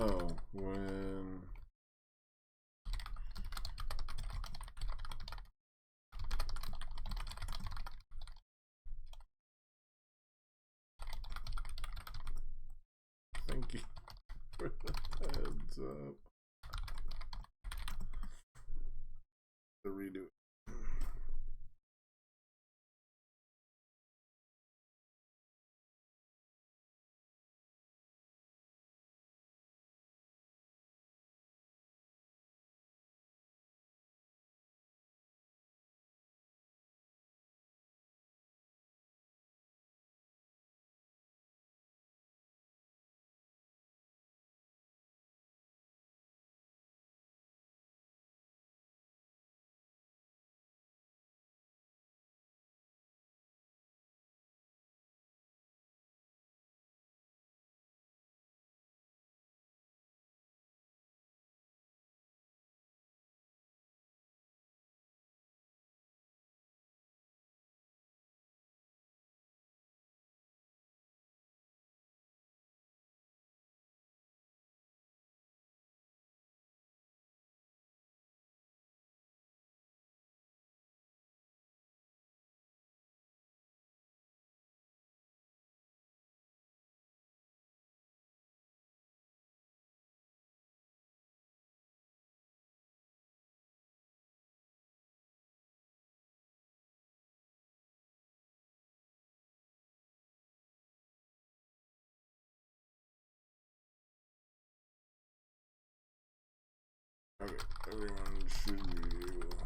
Oh, when thank you for the heads up. To redo it. Okay, everyone should be able.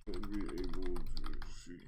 Should be able to see.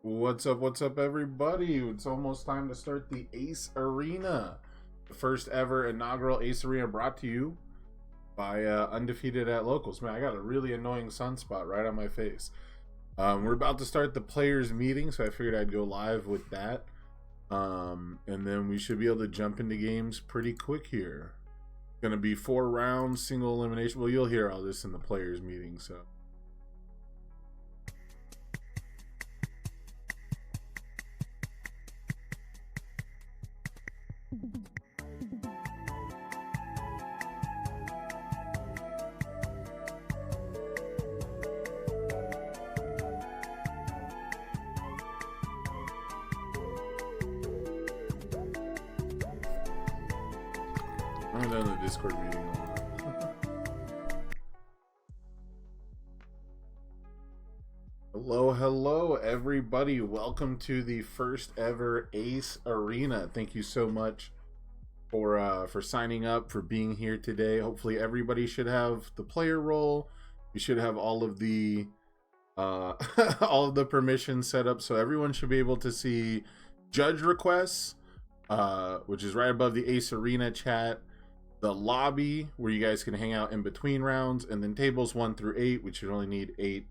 What's up, everybody? It's almost time to start the Ace Arena. The first ever inaugural Ace Arena brought to you by Undefeated at Locals. Man, I got a really annoying sunspot right on my face. We're about to start the players meeting, so I figured I'd go live with that. And then we should be able to jump into games pretty quick here. Gonna be 4 rounds, single elimination. Well, you'll hear all this in the players meeting, so. I'm done the Discord meeting. Hello, everybody. Welcome to the first ever Ace Arena. Thank you so much for signing up, for being here today. Hopefully, everybody should have the player role. You should have all of the all of the permissions set up, so everyone should be able to see judge requests, which is right above the Ace Arena chat. The lobby where you guys can hang out in between rounds, and then tables 1 through 8, which should only need 8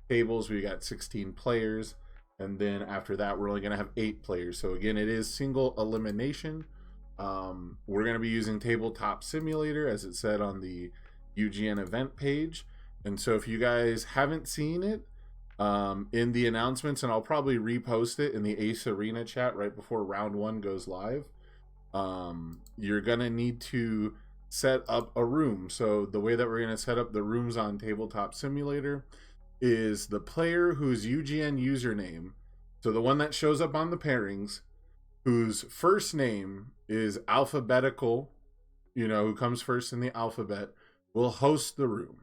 tables. We got 16 players, and then after that we're only going to have 8 players. So again, it is single elimination. We're going to be using Tabletop Simulator, as it said on the UGN event page. And so if you guys haven't seen it in the announcements, and I'll probably repost it in the Ace Arena chat right before round 1 goes live, you're gonna need to set up a room. So the way that we're gonna set up the rooms on Tabletop Simulator is the player whose UGN username, so the one that shows up on the pairings, whose first name is alphabetical, who comes first in the alphabet, will host the room.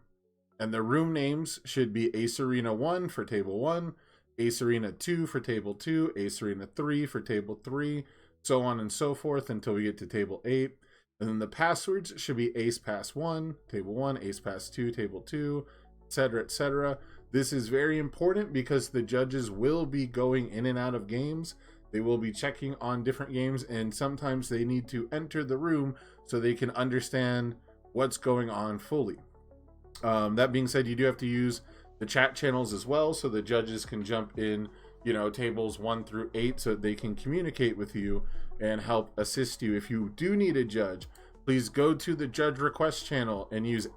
And the room names should be Ace Arena 1 for table 1, Ace Arena 2 for table 2, Ace Arena 3 for table 3, so on and so forth until we get to table 8. And then the passwords should be Ace Pass 1, table 1, Ace Pass 2, table 2, etc., etc. This is very important because the judges will be going in and out of games. They will be checking on different games, and sometimes they need to enter the room so they can understand what's going on fully. That being said, you do have to use the chat channels as well, so the judges can jump in tables 1 through 8, so they can communicate with you and help assist you. If you do need a judge, please go to the judge request channel and use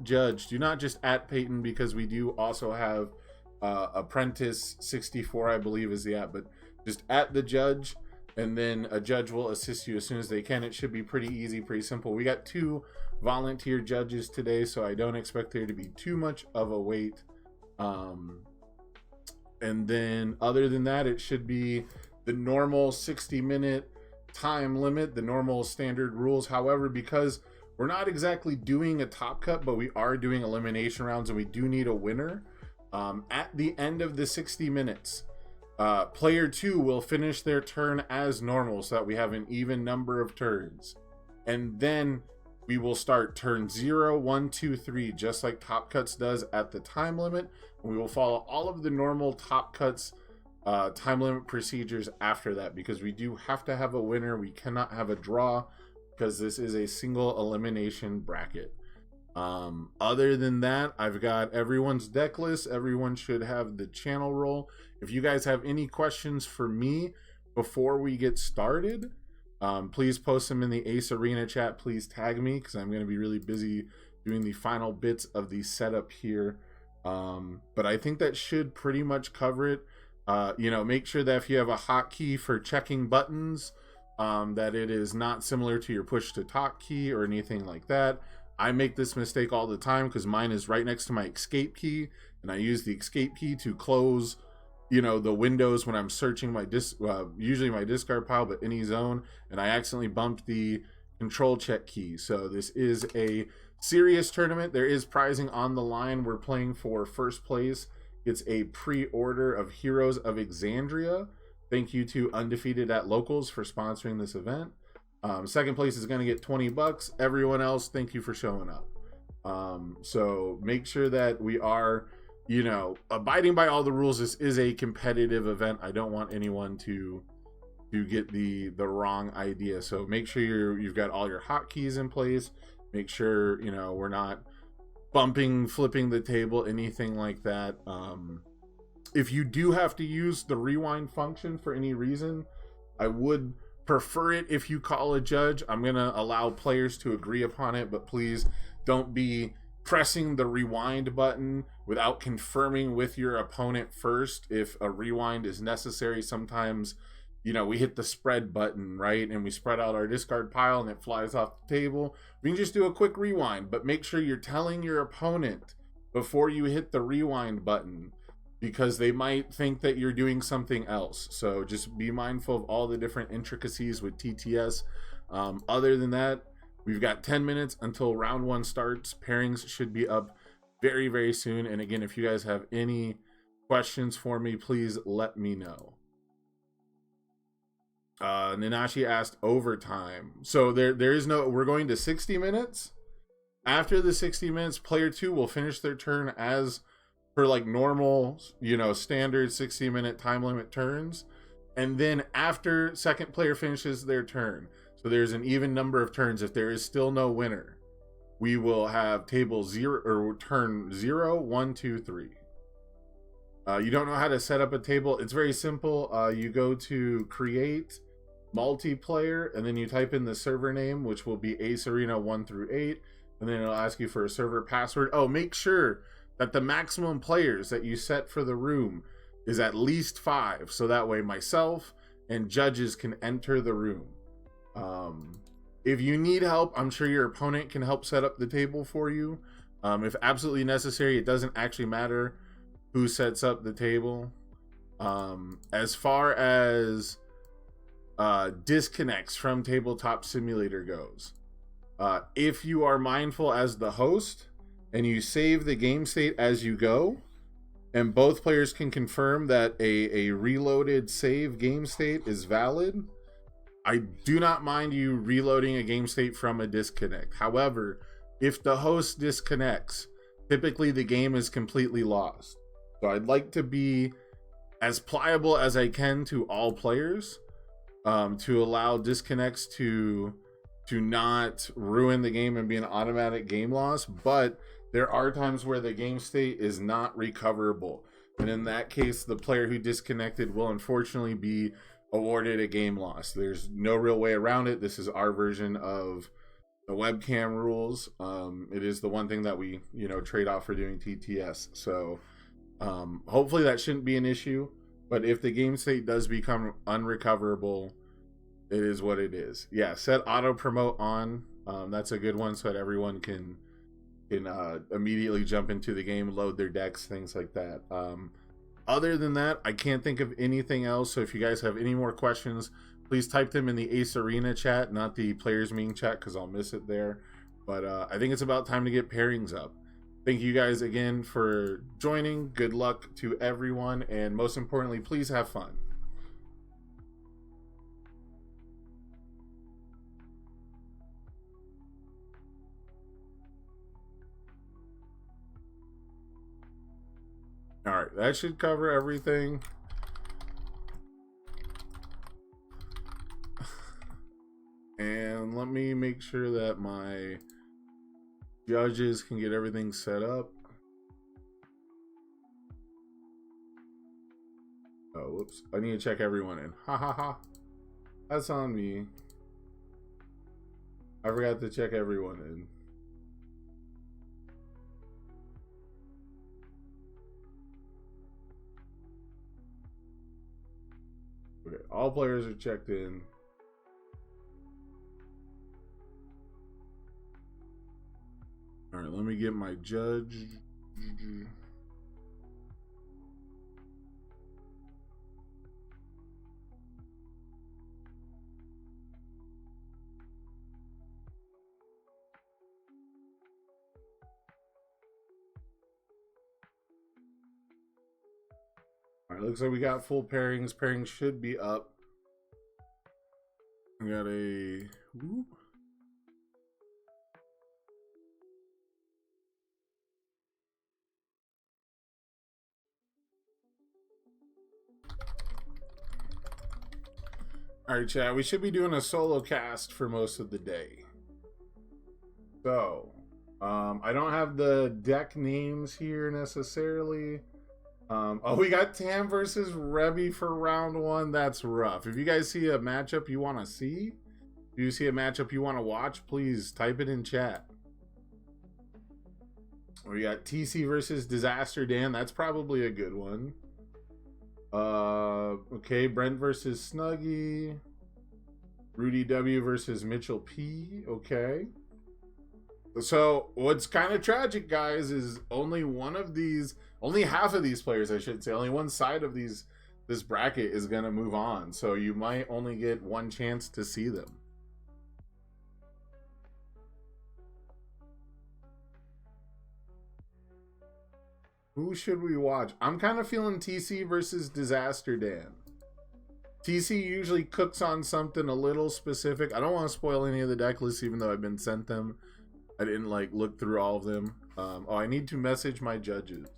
@judge. Do not just @Peyton, because we do also have Apprentice 64, I believe is the app, but just @the judge, and then a judge will assist you as soon as they can. It should be pretty easy, pretty simple. We got 2 volunteer judges today, so I don't expect there to be too much of a wait. And then other than that, it should be the normal 60-minute time limit, the normal standard rules. However, because we're not exactly doing a top cut, but we are doing elimination rounds, and we do need a winner, at the end of the 60 minutes, player 2 will finish their turn as normal so that we have an even number of turns. And then we will start turn 0, 1, 2, 3, just like Top Cuts does at the time limit. And we will follow all of the normal Top Cuts time limit procedures after that, because we do have to have a winner. We cannot have a draw because this is a single elimination bracket. Other than that, I've got everyone's deck list. Everyone should have the channel roll. If you guys have any questions for me before we get started, please post them in the Ace Arena chat. Please tag me, because I'm going to be really busy doing the final bits of the setup here. But I think that should pretty much cover it. Make sure that if you have a hotkey for checking buttons, that it is not similar to your push to talk key or anything like that. I make this mistake all the time because mine is right next to my escape key, and I use the escape key to close the windows when I'm searching my usually my discard pile, but any zone, and I accidentally bumped the control check key. So this is a serious tournament. There is prizing on the line. We're playing for first place. It's a pre-order of Heroes of Exandria. Thank you to UndefeatedAtLocals for sponsoring this event. Second place is going to get $20. Everyone else, thank you for showing up. So make sure that we are you know, abiding by all the rules. This is a competitive event. I don't want anyone to get the wrong idea. So make sure you've got all your hotkeys in place. Make sure, you know, we're not bumping, flipping the table, anything like that. If you do have to use the rewind function for any reason, I would prefer it if you call a judge. I'm gonna allow players to agree upon it, but please don't be pressing the rewind button without confirming with your opponent first if a rewind is necessary. Sometimes, you know, we hit the spread button, right, and we spread out our discard pile and it flies off the table. We can just do a quick rewind, but make sure you're telling your opponent before you hit the rewind button, because they might think that you're doing something else. So just be mindful of all the different intricacies with TTS. Other than that, we've got 10 minutes until round one starts. Pairings should be up very, very soon. And again, if you guys have any questions for me, please let me know. Nanashi asked overtime. So there is no, we're going to 60 minutes. After the 60 minutes, player 2 will finish their turn as for like normal, you know, standard 60-minute time limit turns. And then after second player finishes their turn, so there's an even number of turns. If there is still no winner, we will have table 0 or turn 0, 1, 2, 3. You don't know how to set up a table? It's very simple. You go to create multiplayer, and then you type in the server name, which will be Ace Arena 1 through 8, and then it'll ask you for a server password. Oh, make sure that the maximum players that you set for the room is at least 5, so that way myself and judges can enter the room. If you need help, I'm sure your opponent can help set up the table for you. If absolutely necessary, it doesn't actually matter who sets up the table. As far as disconnects from Tabletop Simulator goes, if you are mindful as the host and you save the game state as you go, and both players can confirm that a reloaded save game state is valid, I do not mind you reloading a game state from a disconnect. However, if the host disconnects, typically the game is completely lost. So I'd like to be as pliable as I can to all players, to allow disconnects to not ruin the game and be an automatic game loss. But there are times where the game state is not recoverable, and in that case, the player who disconnected will unfortunately be awarded a game loss. There's no real way around it. This is our version of the webcam rules. It is the one thing that we, you know, trade off for doing TTS. So hopefully that shouldn't be an issue. But if the game state does become unrecoverable, it is what it is. Yeah, set auto promote on. That's a good one, so that everyone can immediately jump into the game, load their decks, things like that. Other than that, I can't think of anything else. So if you guys have any more questions, please type them in the Ace Arena chat, not the Players Meeting chat, because I'll miss it there. But I think it's about time to get pairings up. Thank you guys again for joining. Good luck to everyone, and most importantly, please have fun. All right, that should cover everything. And let me make sure that my judges can get everything set up. Oh, whoops. I need to check everyone in. Ha ha ha. That's on me. I forgot to check everyone in. Okay, all players are checked in. All right, let me get my judge. All right, looks like we got full pairings. Pairings should be up. We got a whoop. All right, chat. We should be doing a solo cast for most of the day. So, I don't have the deck names here necessarily. Oh, we got Tam versus Rebby for round 1. That's rough. If you guys see a matchup you want to see, if you see a matchup you want to watch, please type it in chat. We got TC versus Disaster Dan. That's probably a good one. Okay, Brent versus Snuggy. Rudy W versus Mitchell P. Okay. So what's kind of tragic, guys, is only half of these players, I should say, only one side of this bracket is gonna move on. So you might only get one chance to see them. Who should we watch? I'm kind of feeling TC versus Disaster Dan. TC usually cooks on something a little specific. I don't want to spoil any of the deck lists, even though I've been sent them. I didn't like look through all of them. Oh, I need to message my judges.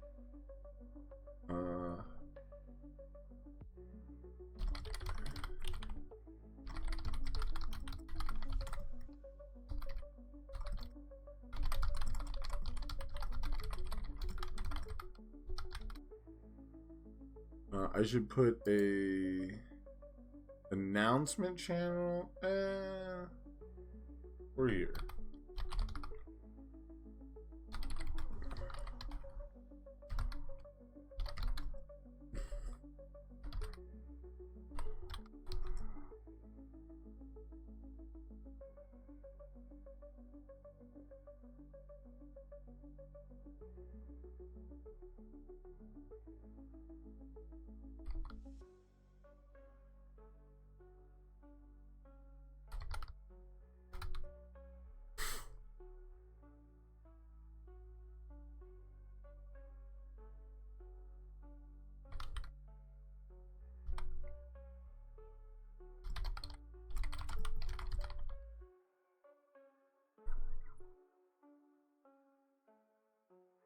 I should put a announcement channel. We're here.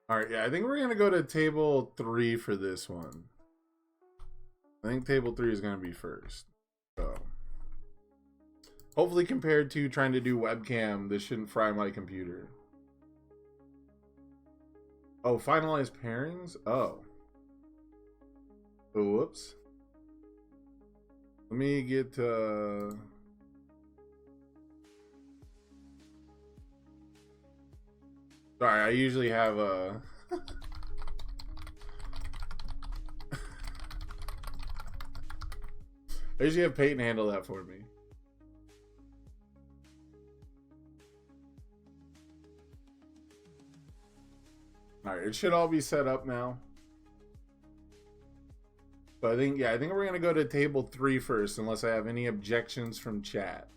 All right, yeah, I think we're gonna go to table 3 for this one. I think table 3 is gonna be first. So hopefully, compared to trying to do webcam, this shouldn't fry my computer. Oh, finalized pairings? Oh. Oh, whoops. Let me get sorry, I usually have a I usually have Peyton handle that for me. All right, it should all be set up now. So I think we're gonna go to table 3 first, unless I have any objections from chat.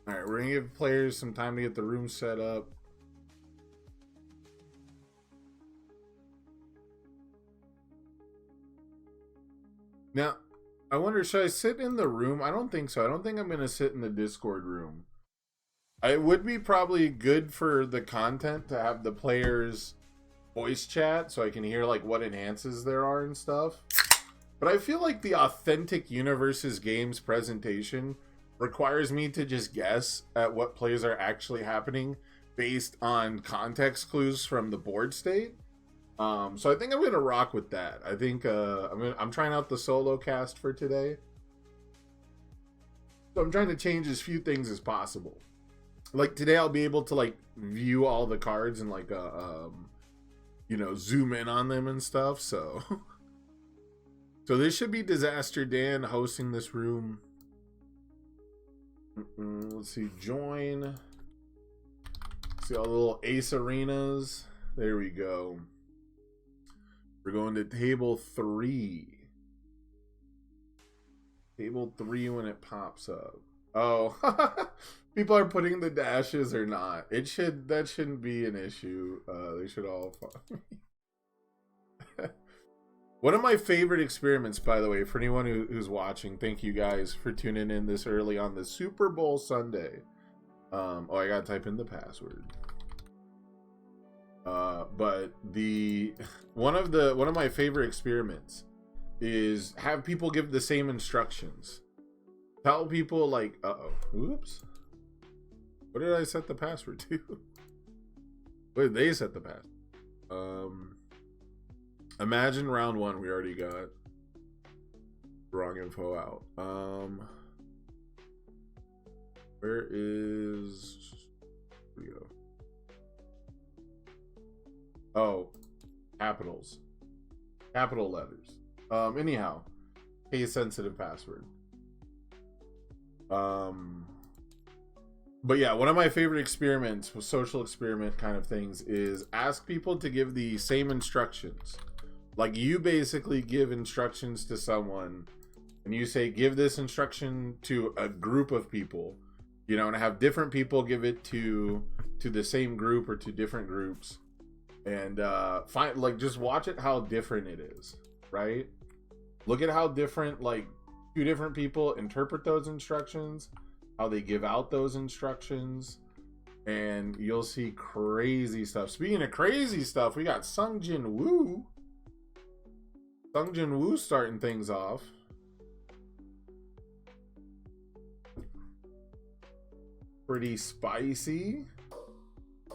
All right, we're gonna give players some time to get the room set up. Now, I wonder, should I sit in the room? I don't think so. I don't think I'm gonna sit in the Discord room. It would be probably good for the content to have the players voice chat so I can hear like what enhances there are and stuff. But I feel like the authentic Universes Games presentation requires me to just guess at what plays are actually happening based on context clues from the board state. So I think I'm gonna rock with that. I think I'm trying out the solo cast for today. So I'm trying to change as few things as possible. Like today I'll be able to like view all the cards and like you know, zoom in on them and stuff. So so this should be Disaster Dan hosting this room. Let's see, join. See all the little ace arenas. There we go. We're going to table 3. Table 3 when it pops up. Oh, people are putting the dashes or not. That shouldn't be an issue. They should all. One of my favorite experiments, by the way, for anyone who's watching, thank you guys for tuning in this early on the Super Bowl Sunday. Oh, I gotta type in the password. But one of my favorite experiments is have people give the same instructions. Tell people like, oops. What did I set the password to? What did they set the password? Imagine round one, we already got wrong info out. Where is... Here we go. Oh, capitals. Capital letters. Anyhow, case sensitive password. But yeah, one of my favorite experiments, social experiment kind of things, is ask people to give the same instructions. Like, you basically give instructions to someone and you say, give this instruction to a group of people, you know, and have different people give it to the same group or to different groups, and just watch it, how different it is, right? Look at how different, like, two different people interpret those instructions, how they give out those instructions, and you'll see crazy stuff. Speaking of crazy stuff, we got Sung Jin Woo starting things off. Pretty spicy.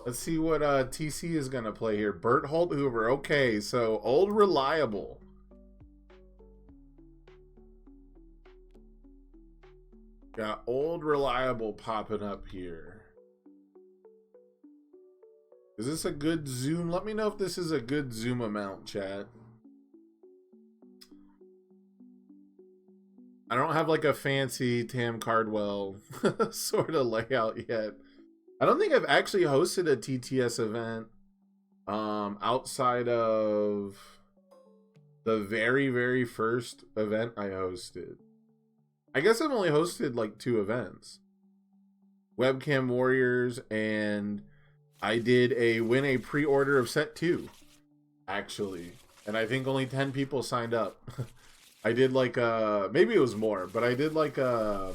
Let's see what TC is gonna play here. Bert Holt Hoover. Okay, so Old Reliable. Got Old Reliable popping up here. Is this a good zoom? Let me know if this is a good zoom amount, chat. I don't have like a fancy Tam Cardwell sort of layout yet. I don't think I've actually hosted a TTS event outside of the very, very first event I hosted. I guess I've only hosted like 2 events. Webcam Warriors, and I did win a pre-order of set 2, actually. And I think only 10 people signed up. I did like maybe it was more, but I did like I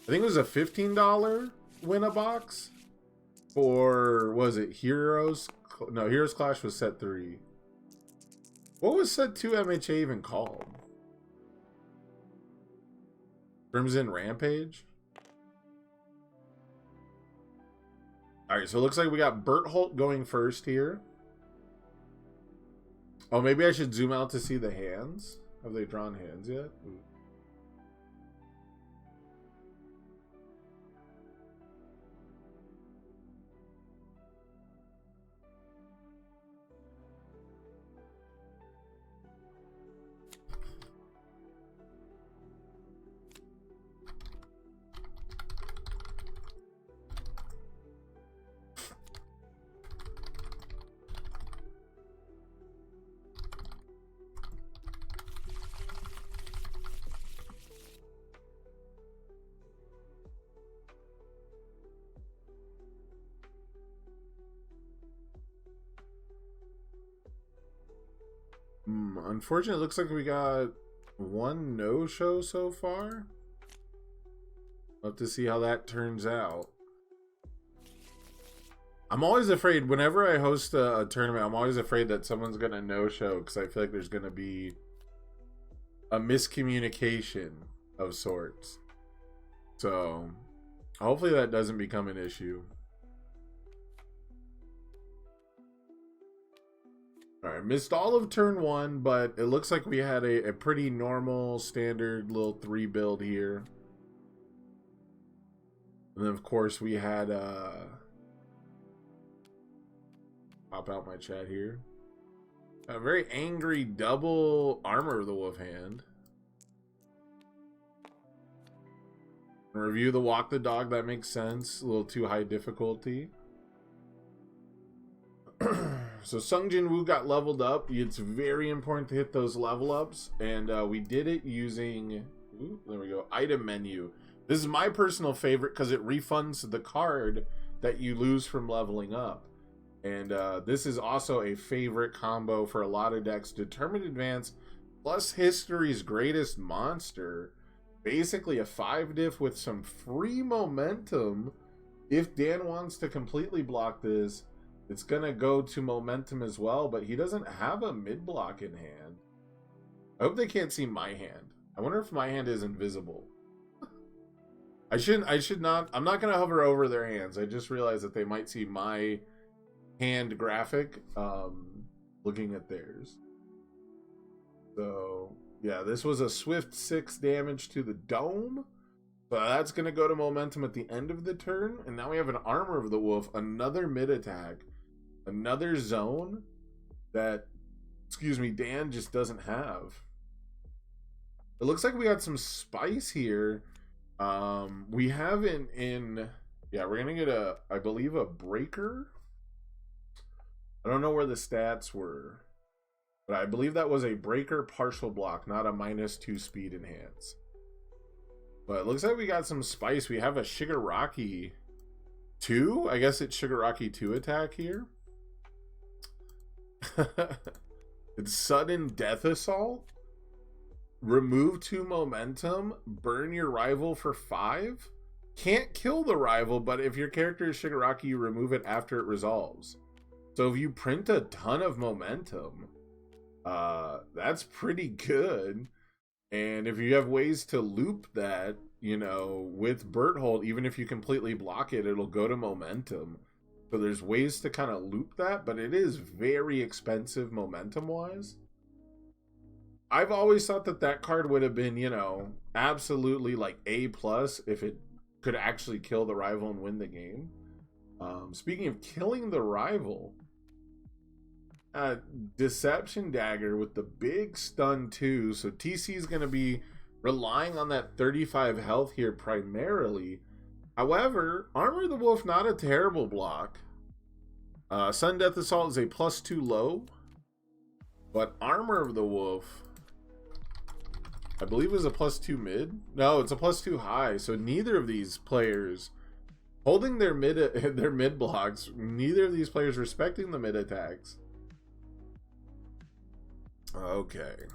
think it was a $15 win a box for, was it Heroes? No, Heroes Clash was set 3. What was set 2 MHA even called? Crimson Rampage? Alright, so it looks like we got Bert Holt going first here. Oh, maybe I should zoom out to see the hands. Have they drawn hands yet? Ooh. Unfortunately, it looks like we got 1 no-show so far. Love to see how that turns out. I'm always afraid, whenever I host a tournament, I'm always afraid that someone's going to no-show, because I feel like there's going to be a miscommunication of sorts. So, hopefully that doesn't become an issue. Alright, missed all of turn 1, but it looks like we had a pretty normal, standard little 3 build here. And then, of course, we had, pop out my chat here. A very angry double Armor of the Wolf hand. Review the Walk the Dog, that makes sense. A little too high difficulty. So Sung Jin Woo got leveled up. It's very important to hit those level ups, and we did it using, there we go, item menu. This is my personal favorite because it refunds the card that you lose from leveling up. And this is also a favorite combo for a lot of decks. Determined Advance plus history's greatest monster. Basically a 5-diff with some free momentum. If Dan wants to completely block this, it's going to go to momentum as well, but he doesn't have a mid block in hand. I hope they can't see my hand. I wonder if my hand is invisible. I should not. I'm not going to hover over their hands. I just realized that they might see my hand graphic looking at theirs. So, yeah, this was a swift 6 damage to the dome. So that's going to go to momentum at the end of the turn. And now we have an Armor of the Wolf, another mid attack, another zone that, Dan just doesn't have. It looks like we got some spice here. We have yeah, we're going to get I believe a breaker. I don't know where the stats were, but I believe that was a breaker partial block, not a -2 speed enhance. But it looks like we got some spice. We have a Shigaraki 2. I guess it's Shigaraki 2 attack here. It's sudden death assault. Remove 2 momentum. Burn your rival for 5. Can't kill the rival, but if your character is Shigaraki, you remove it after it resolves. So if you print a ton of momentum, that's pretty good. And if you have ways to loop that, with Berthold, even if you completely block it, it'll go to momentum. So there's ways to kind of loop that, but it is very expensive momentum-wise. I've always thought that card would have been, absolutely like A+ if it could actually kill the rival and win the game. Speaking of killing the rival, Deception Dagger with the big stun too. So TC is going to be relying on that 35 health here primarily. However, Armor of the Wolf, not a terrible block. Sudden Death Assault is a +2 low, but Armor of the Wolf, I believe, is a +2 mid. No, it's a +2 high. So neither of these players holding their mid blocks. Neither of these players respecting the mid attacks. Okay.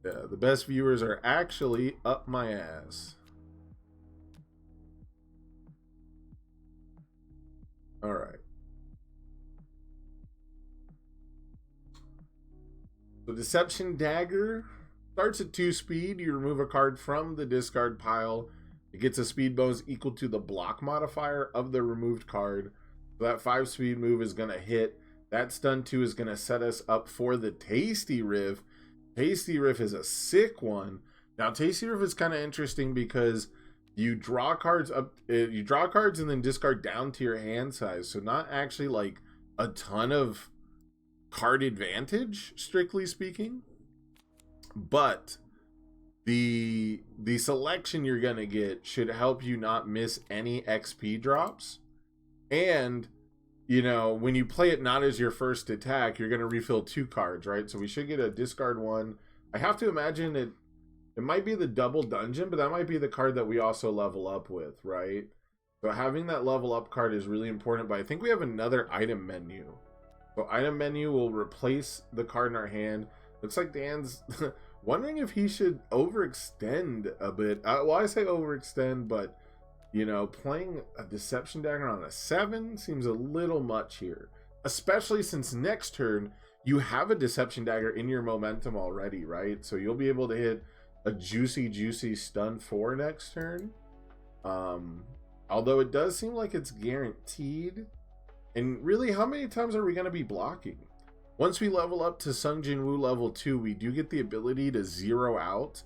Yeah, the best viewers are actually up my ass. All right. So Deception Dagger starts at 2 speed. You remove a card from the discard pile. It gets a speed bonus equal to the block modifier of the removed card. So that 5 speed move is going to hit. That stun 2 is going to set us up for the Tasty Riff. Tasty Riff is a sick one. Now, Tasty Riff is kind of interesting because you draw cards and then discard down to your hand size. So not actually like a ton of card advantage, strictly speaking. But the selection you're going to get should help you not miss any XP drops. And when you play it not as your first attack, you're going to refill 2 cards, right? So we should get a discard 1. I have to imagine it might be the double dungeon, but that might be the card that we also level up with, right? So having that level up card is really important, but I think we have another item menu. So item menu will replace the card in our hand. Looks like Dan's wondering if he should overextend a bit. Well, I say overextend, but playing a Deception Dagger on a 7 seems a little much here. Especially since next turn, you have a Deception Dagger in your momentum already, right? So you'll be able to hit a juicy stun 4 next turn. Although it does seem like it's guaranteed. And really, how many times are we going to be blocking? Once we level up to Sung Jin Woo level 2, we do get the ability to zero out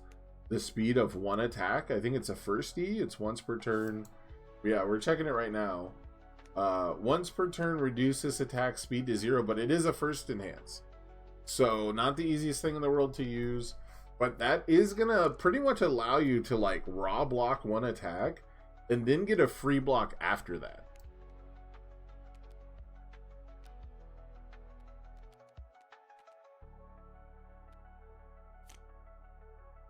the speed of 1 attack. I think it's a first E. It's once per turn. Yeah, we're checking it right now. Once per turn, reduce this attack speed to 0, but it is a first enhance. So not the easiest thing in the world to use, but that is gonna pretty much allow you to like raw block 1 attack and then get a free block after that.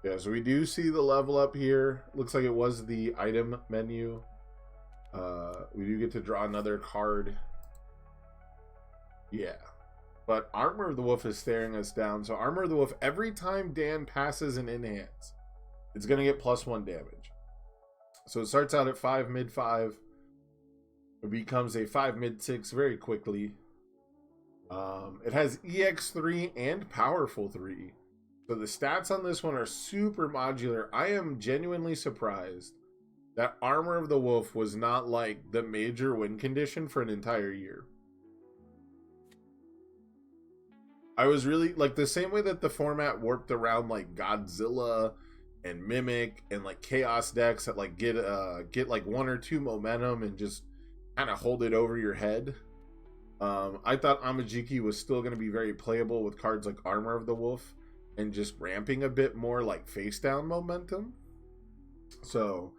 Yeah, so we do see the level up here. Looks like it was the item menu. We do get to draw another card. Yeah. But Armor of the Wolf is staring us down. So Armor of the Wolf, every time Dan passes an enhance, it's going to get +1 damage. So it starts out at 5 mid 5. It becomes a 5 mid 6 very quickly. It has EX3 and Powerful 3. So the stats on this one are super modular. I am genuinely surprised that Armor of the Wolf was not like the major win condition for an entire year. I was really like the same way that the format warped around like Godzilla and Mimic and like Chaos decks that like get like 1 or 2 momentum and just kind of hold it over your head. I thought Amajiki was still going to be very playable with cards like Armor of the Wolf and just ramping a bit more like face down momentum. So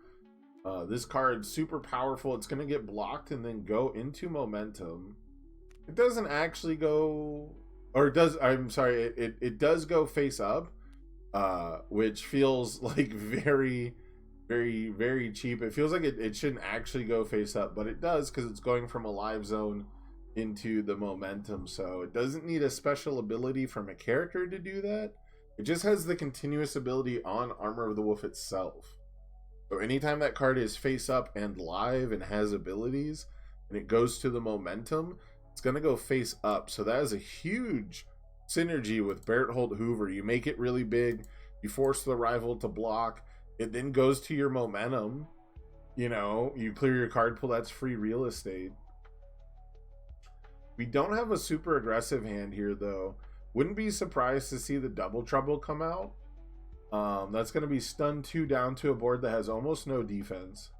this card's super powerful. It's going to get blocked and then go into momentum. It doesn't actually go, or it does, I'm sorry, it does go face up, which feels like very, very, very cheap. It feels like it shouldn't actually go face up, but it does because it's going from a live zone into the momentum. So it doesn't need a special ability from a character to do that. It just has the continuous ability on Armor of the Wolf itself. So anytime that card is face up and live and has abilities and it goes to the momentum, it's going to go face up. So that is a huge synergy with Berthold Hoover. You make it really big, you force the rival to block, it then goes to your momentum. You know, you clear your card pool, that's free real estate. We don't have a super aggressive hand here though. Wouldn't be surprised to see the Double Trouble come out. That's going to be stun 2 down to a board that has almost no defense.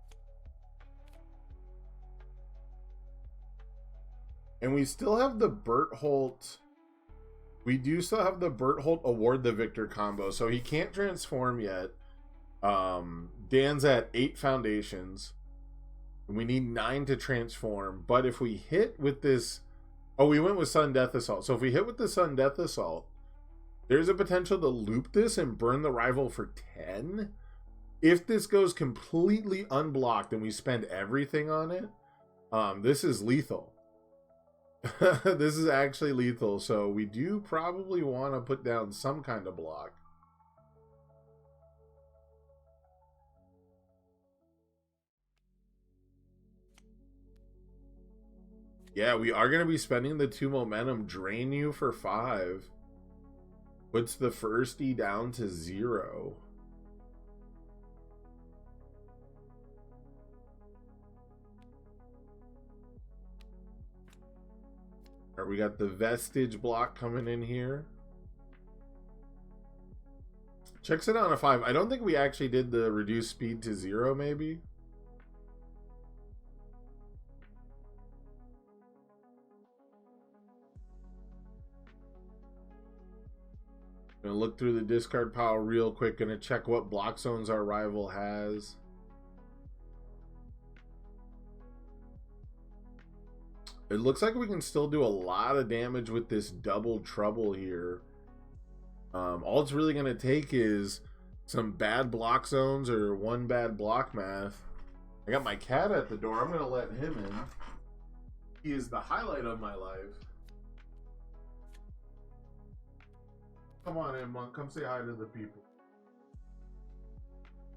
And we still have the Berthold. We do still have the Berthold Award the Victor combo. So he can't transform yet. Dan's at 8 foundations. And we need 9 to transform. But if we hit with this... Oh, we went with Sudden Death Assault. So if we hit with the Sudden Death Assault, there's a potential to loop this and burn the rival for 10. If this goes completely unblocked and we spend everything on it, this is lethal. This is actually lethal. So we do probably want to put down some kind of block. Yeah, we are going to be spending the 2 momentum. Drain you for 5. Puts the first E down to 0. All right, we got the Vestige block coming in here. Checks it on a 5. I don't think we actually did the reduce speed to 0, maybe. Gonna look through the discard pile real quick. Gonna check what block zones our rival has. It looks like we can still do a lot of damage with this Double Trouble here. All it's really gonna take is some bad block zones or 1 bad block math. I got my cat at the door. I'm gonna let him in. He is the highlight of my life. Come on in, Monk. Come say hi to the people.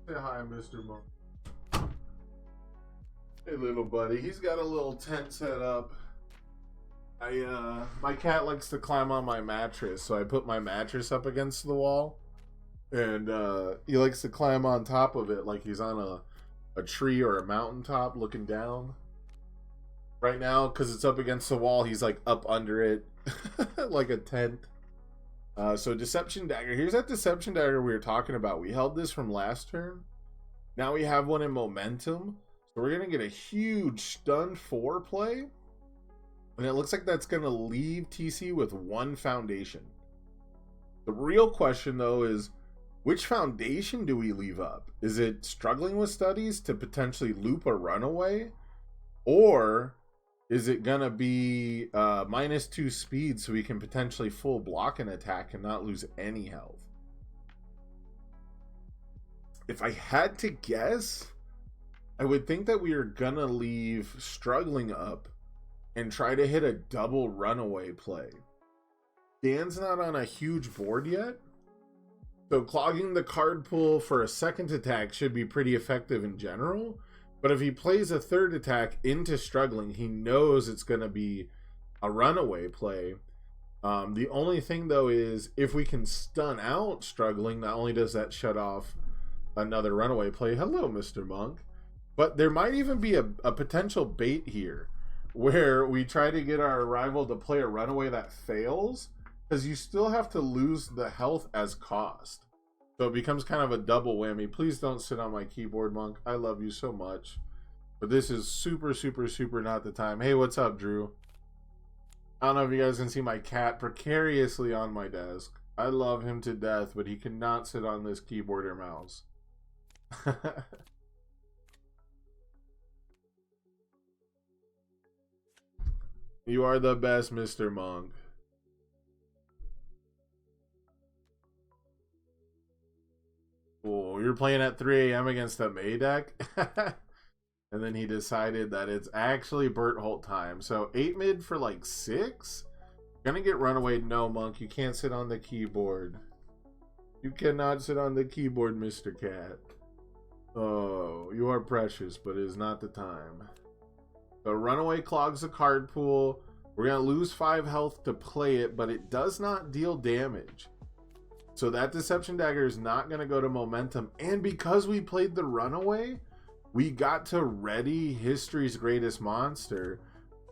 Say hi, Mr. Monk. Hey, little buddy. He's got a little tent set up. My cat likes to climb on my mattress, so I put my mattress up against the wall. And he likes to climb on top of it like he's on a tree or a mountaintop looking down. Right now, because it's up against the wall, he's like up under it like a tent. So Deception Dagger. Here's that Deception Dagger we were talking about. We held this from last turn. Now we have one in momentum. So we're going to get a huge stun 4 play. And it looks like that's going to leave TC with 1 foundation. The real question, though, is which foundation do we leave up? Is it struggling with studies to potentially loop a runaway? Or is it going to be -2 speed so we can potentially full block an attack and not lose any health? If I had to guess, I would think that we are going to leave struggling up and try to hit a double runaway play. Dan's not on a huge board yet. So clogging the card pool for a second attack should be pretty effective in general. But if he plays a third attack into struggling, he knows it's going to be a runaway play. The only thing, though, is if we can stun out struggling, not only does that shut off another runaway play. Hello, Mr. Monk. But there might even be a potential bait here where we try to get our rival to play a runaway that fails, because you still have to lose the health as cost. So it becomes kind of a double whammy. Please don't sit on my keyboard, Monk. I love you so much. But this is super, super, super not the time. Hey, what's up, Drew? I don't know if you guys can see my cat precariously on my desk. I love him to death, but he cannot sit on this keyboard or mouse. You are the best, Mr. Monk. Oh, you're playing at 3 a.m. against a May deck? And then he decided that it's actually Bert Holt time. So 8 mid for like 6? Gonna get runaway. No, Monk, you can't sit on the keyboard. You cannot sit on the keyboard, Mr. Cat. Oh, you are precious, but it is not the time. So runaway clogs the card pool. We're gonna lose 5 health to play it, but it does not deal damage. So that Deception Dagger is not going to go to momentum. And because we played the runaway, we got to ready History's Greatest Monster.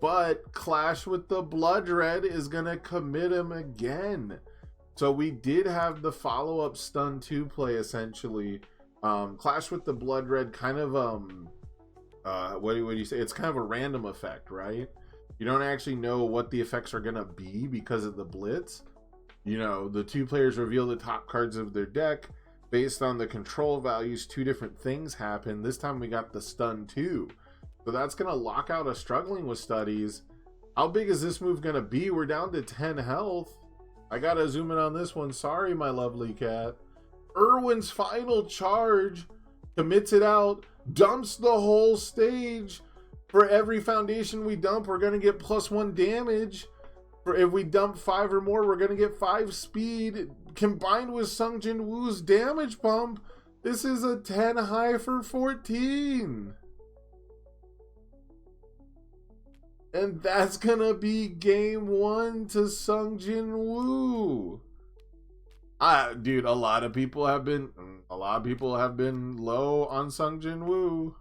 But Clash with the Blood Red is going to commit him again. So we did have the follow-up stun 2 play, essentially. Clash with the Blood Red kind of, what do you say? It's kind of a random effect, right? You don't actually know what the effects are going to be because of the Blitz. You know, the 2 players reveal the top cards of their deck. Based on the control values, 2 different things happen. This time we got the stun 2. So that's going to lock out a struggling with studies. How big is this move going to be? We're down to 10 health. I got to zoom in on this one. Sorry, my lovely cat. Irwin's final charge. Commits it out. Dumps the whole stage. For every foundation we dump, we're going to get +1 damage. If we dump 5 or more, we're going to get 5 speed. Combined with Sung Jin Woo's damage pump, this is a 10 high for 14. And that's going to be game 1 to Sung Jin Woo. Dude, a lot of people have been low on Sung Jin Woo.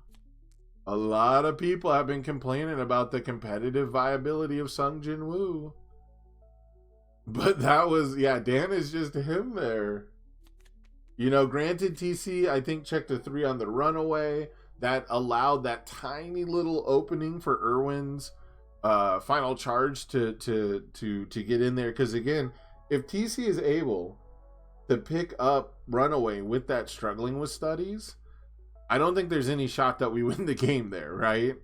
A lot of people have been complaining about the competitive viability of Sung Jin Woo. But that was, yeah, Dan is just him there. You know, granted, TC, I think, checked a 3 on the runaway. That allowed that tiny little opening for Irwin's final charge to get in there. Because, again, if TC is able to pick up runaway with that struggling with studies, I don't think there's any shot that we win the game there, right?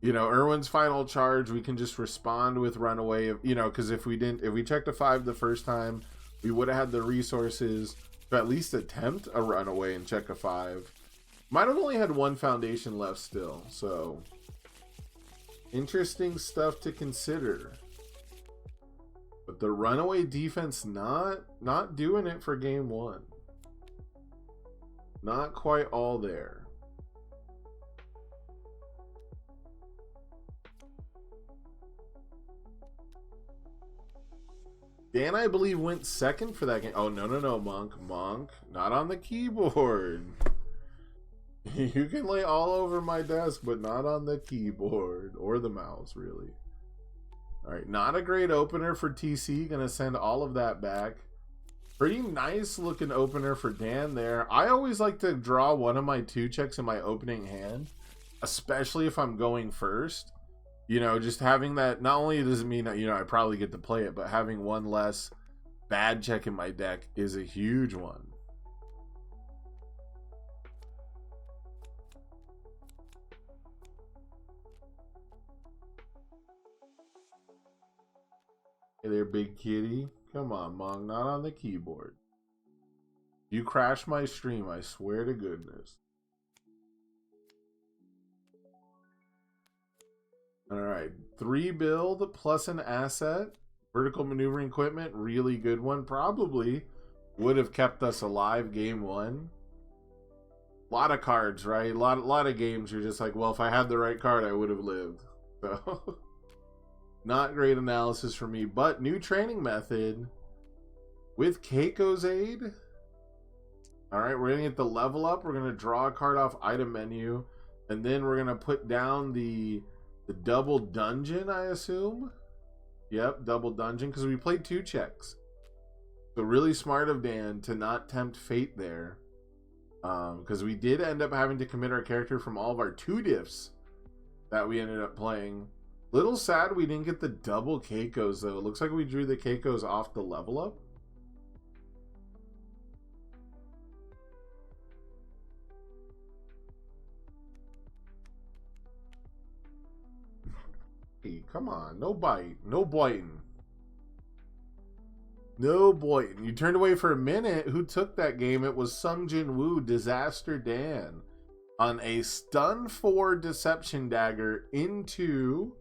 You know, Irwin's final charge, we can just respond with runaway. You know, because if we checked a 5 the first time, we would have had the resources to at least attempt a runaway and check a 5. Might have only had 1 foundation left still, so interesting stuff to consider. But the runaway defense not doing it for game 1. Not quite all there. Dan, I believe, went second for that game. Oh, no, Monk, not on the keyboard. You can lay all over my desk, but not on the keyboard or the mouse, really. All right, not a great opener for TC. Gonna send all of that back. Pretty nice looking opener for Dan there. I always like to draw one of my 2 checks in my opening hand, especially if I'm going first. You know, just having that, not only does it mean that, you know, I probably get to play it, but having 1 less bad check in my deck is a huge one. Hey there, big kitty. Come on, Monk, not on the keyboard. You crash my stream, I swear to goodness. All right, 3 build plus an asset Vertical maneuvering equipment, really good one. Probably would have kept us alive game one. A lot of cards, right? A lot of games you're just like, well, if I had the right card, I would have lived. So, not great analysis for me. But new training method with Keiko's aid. All right, we're going to get the level up. We're going to draw a card off item menu. And then we're going to put down the double dungeon, I assume. Yep, double dungeon, because we played 2 checks. So really smart of Dan to not tempt fate there. Because we did end up having to commit our character from all of our 2 diffs that we ended up playing. Little sad we didn't get the double Keikos, though. It looks like we drew the Keikos off the level up. Hey, come on. No bite. No biting. No biting. You turned away for a minute. Who took that game? It was Sung Jin Woo, Disaster Dan, on a stun 4 Deception Dagger into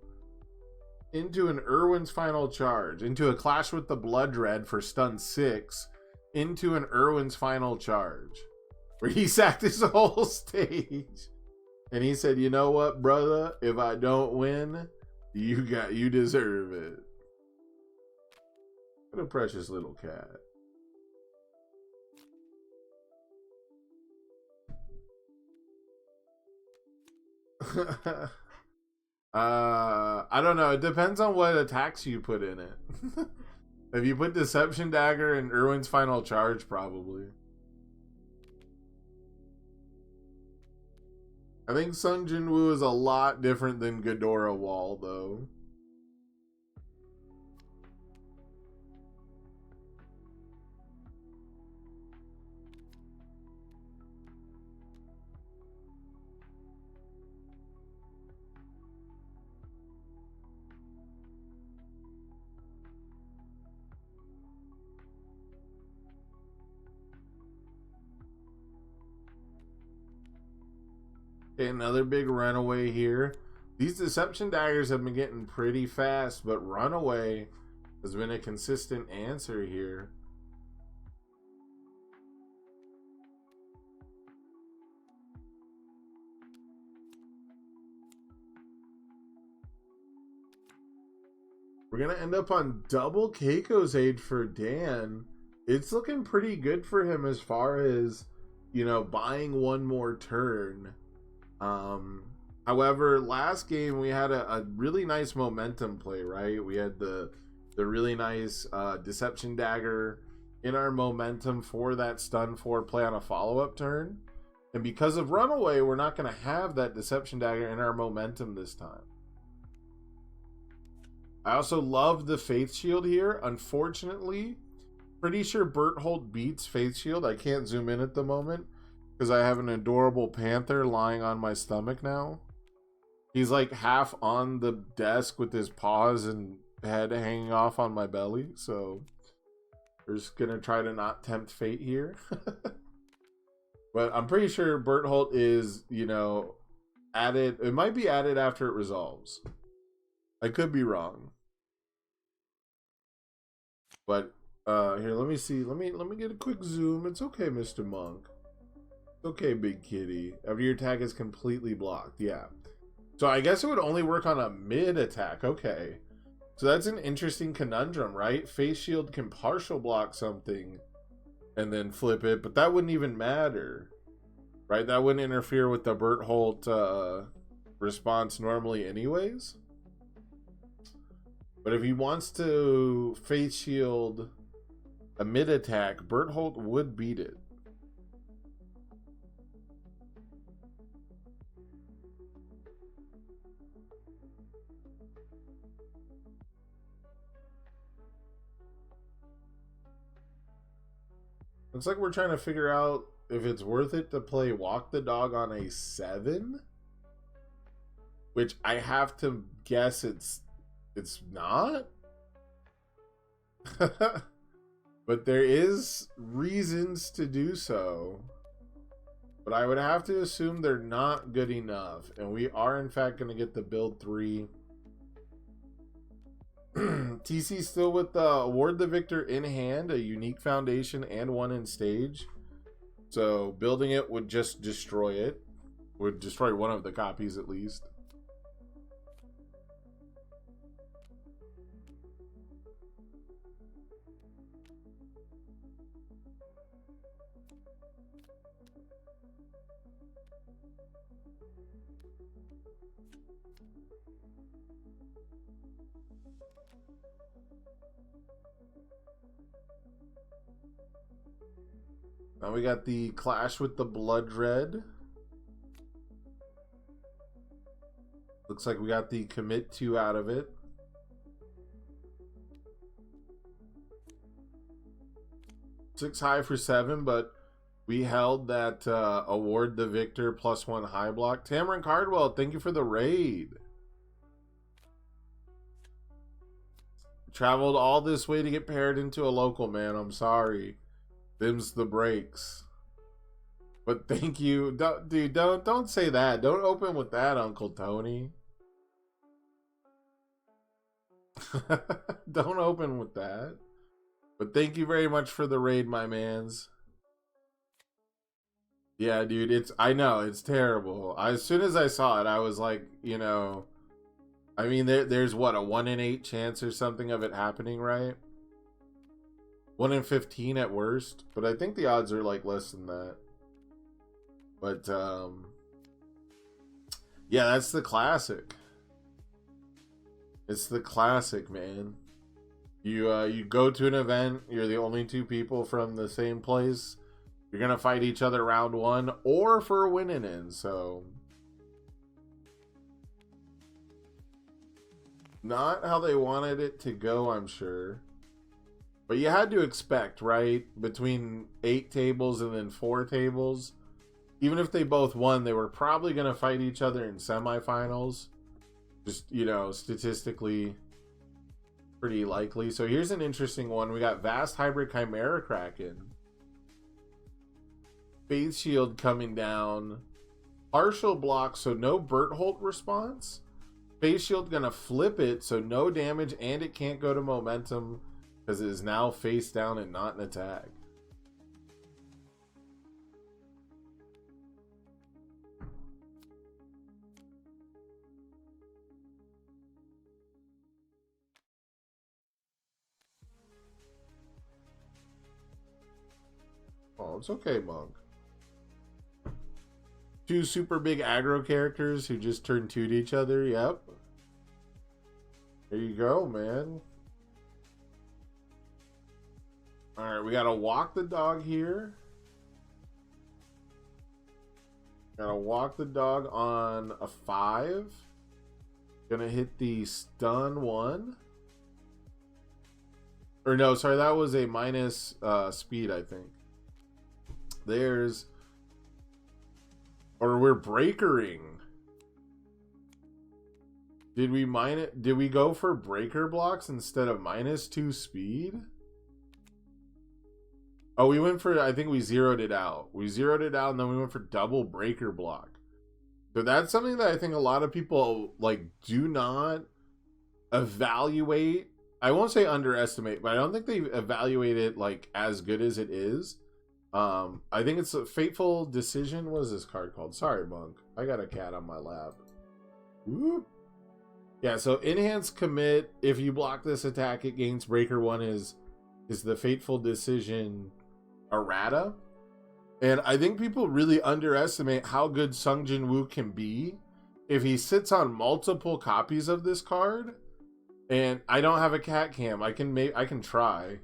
an Irwin's Final Charge, into a Clash with the Blood Red for stun 6, into an Irwin's Final Charge, where he sacked his whole stage. And he said, you know what, brother? If I don't win, you deserve it. What a precious little cat. I don't know. It depends on what attacks you put in it. If you put Deception Dagger and Irwin's Final Charge, probably. I think Sung Jin Woo is a lot different than Ghidorah Wall, though. Okay, another big runaway here. These Deception Daggers have been getting pretty fast, but runaway has been a consistent answer here. We're going to end up on double Keiko's aid for Dan. It's looking pretty good for him as far as, you know, buying one more turn. However, last game we had a really nice momentum play, right? We had the really nice Deception Dagger in our momentum for that stun 4 play on a follow-up turn. And because of runaway, we're not going to have that Deception Dagger in our momentum this time. I also love the Faith Shield here. Unfortunately, pretty sure Berthold beats Faith Shield. I can't zoom in at the moment because I have an adorable panther lying on my stomach now. He's like half on the desk with his paws and head hanging off on my belly. So we're just going to try to not tempt fate here. But I'm pretty sure Berthold is, you know, added. It might be added after it resolves. I could be wrong. But here, let me see. Let me get a quick zoom. It's okay, Mr. Monk. It's okay, big kitty. After your attack is completely blocked. Yeah. So I guess it would only work on a mid attack. Okay. So that's an interesting conundrum, right? Face Shield can partial block something and then flip it, but that wouldn't even matter, right? That wouldn't interfere with the Berthold response normally anyways. But if he wants to Face Shield a mid attack, Berthold would beat it. Looks like we're trying to figure out if it's worth it to play Walk the Dog on a 7. Which I have to guess it's not. But there is reasons to do so. But I would have to assume they're not good enough. And we are in fact going to get the build 3. TC still with the award the victor in hand, a unique foundation, and one in stage. So building it would just destroy it. Would destroy one of the copies at least. Now we got the Clash with the Blood Red. Looks like we got the commit 2 out of it. Six high for 7, but we held that award the victor +1 high block. Tamarin Cardwell, thank you for the raid. Traveled all this way to get paired into a local, man. I'm sorry. Them's the breaks. But thank you. Dude, don't say that. Don't open with that, Uncle Tony. Don't open with that. But thank you very much for the raid, my mans. Yeah, dude, I know, it's terrible. As soon as I saw it, I was like, you know, I mean, there's what, a 1 in 8 chance or something of it happening, right? 1 in 15 at worst, but I think the odds are like less than that. But yeah, that's the classic. It's the classic, man. You go to an event, you're the only 2 people from the same place. You're gonna fight each other round 1 or for a win in. So not how they wanted it to go, I'm sure. But you had to expect, right? Between 8 tables and then 4 tables, even if they both won, they were probably going to fight each other in semifinals. Just, you know, statistically pretty likely. So here's an interesting one. We got Vast Hybrid Chimera Kraken. Faith Shield coming down. Partial block, so no Berthold response. Faith Shield going to flip it, so no damage, and it can't go to momentum because it is now face down and not an attack. Oh, it's okay, Monk. 2 super big aggro characters who just turn 2 to each other. Yep. There you go, man. Alright, we gotta walk the dog here. Gotta walk the dog on a 5. Gonna hit the stun 1. Or no, sorry, that was a minus speed, I think. There's... Or we're breakering. Did we mine it? Did we go for breaker blocks instead of -2 speed? Oh, we went for, I think we zeroed it out. We zeroed it out and then we went for double breaker block. So that's something that I think a lot of people like do not evaluate. I won't say underestimate, but I don't think they evaluate it like as good as it is. I think it's a fateful decision. What is this card called? Sorry, Monk. I got a cat on my lap. Whoop. Yeah, so enhance commit. If you block this attack, it gains breaker 1 is the fateful decision errata. And I think people really underestimate how good Sung Jin Woo can be if he sits on multiple copies of this card. And I don't have a cat cam. I can try.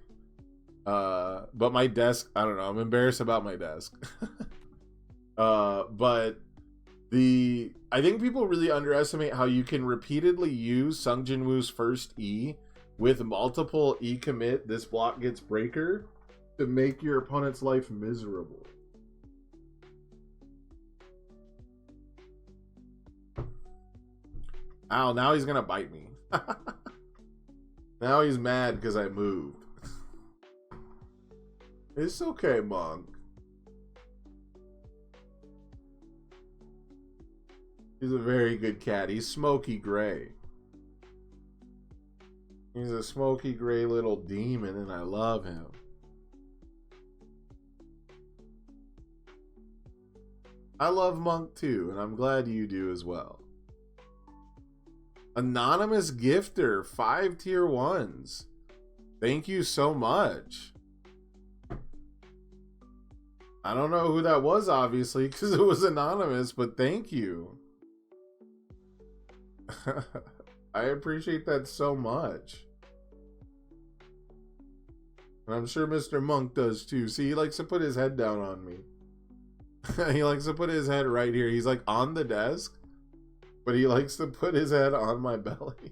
But my desk, I don't know, I'm embarrassed about my desk. But I think people really underestimate how you can repeatedly use Sung Jin Woo's first E with multiple E commit, this block gets breaker, to make your opponent's life miserable. Ow, now he's gonna bite me. Now he's mad because I moved. It's okay, Monk. He's a very good cat. He's smoky gray. He's a smoky gray little demon, and I love him. I love Monk too, and I'm glad you do as well. Anonymous gifter, 5 tier 1s. Thank you so much. I don't know who that was, obviously, because it was anonymous, but thank you. I appreciate that so much. And I'm sure Mr. Monk does too. See, he likes to put his head down on me. He likes to put his head right here. He's like on the desk, but he likes to put his head on my belly.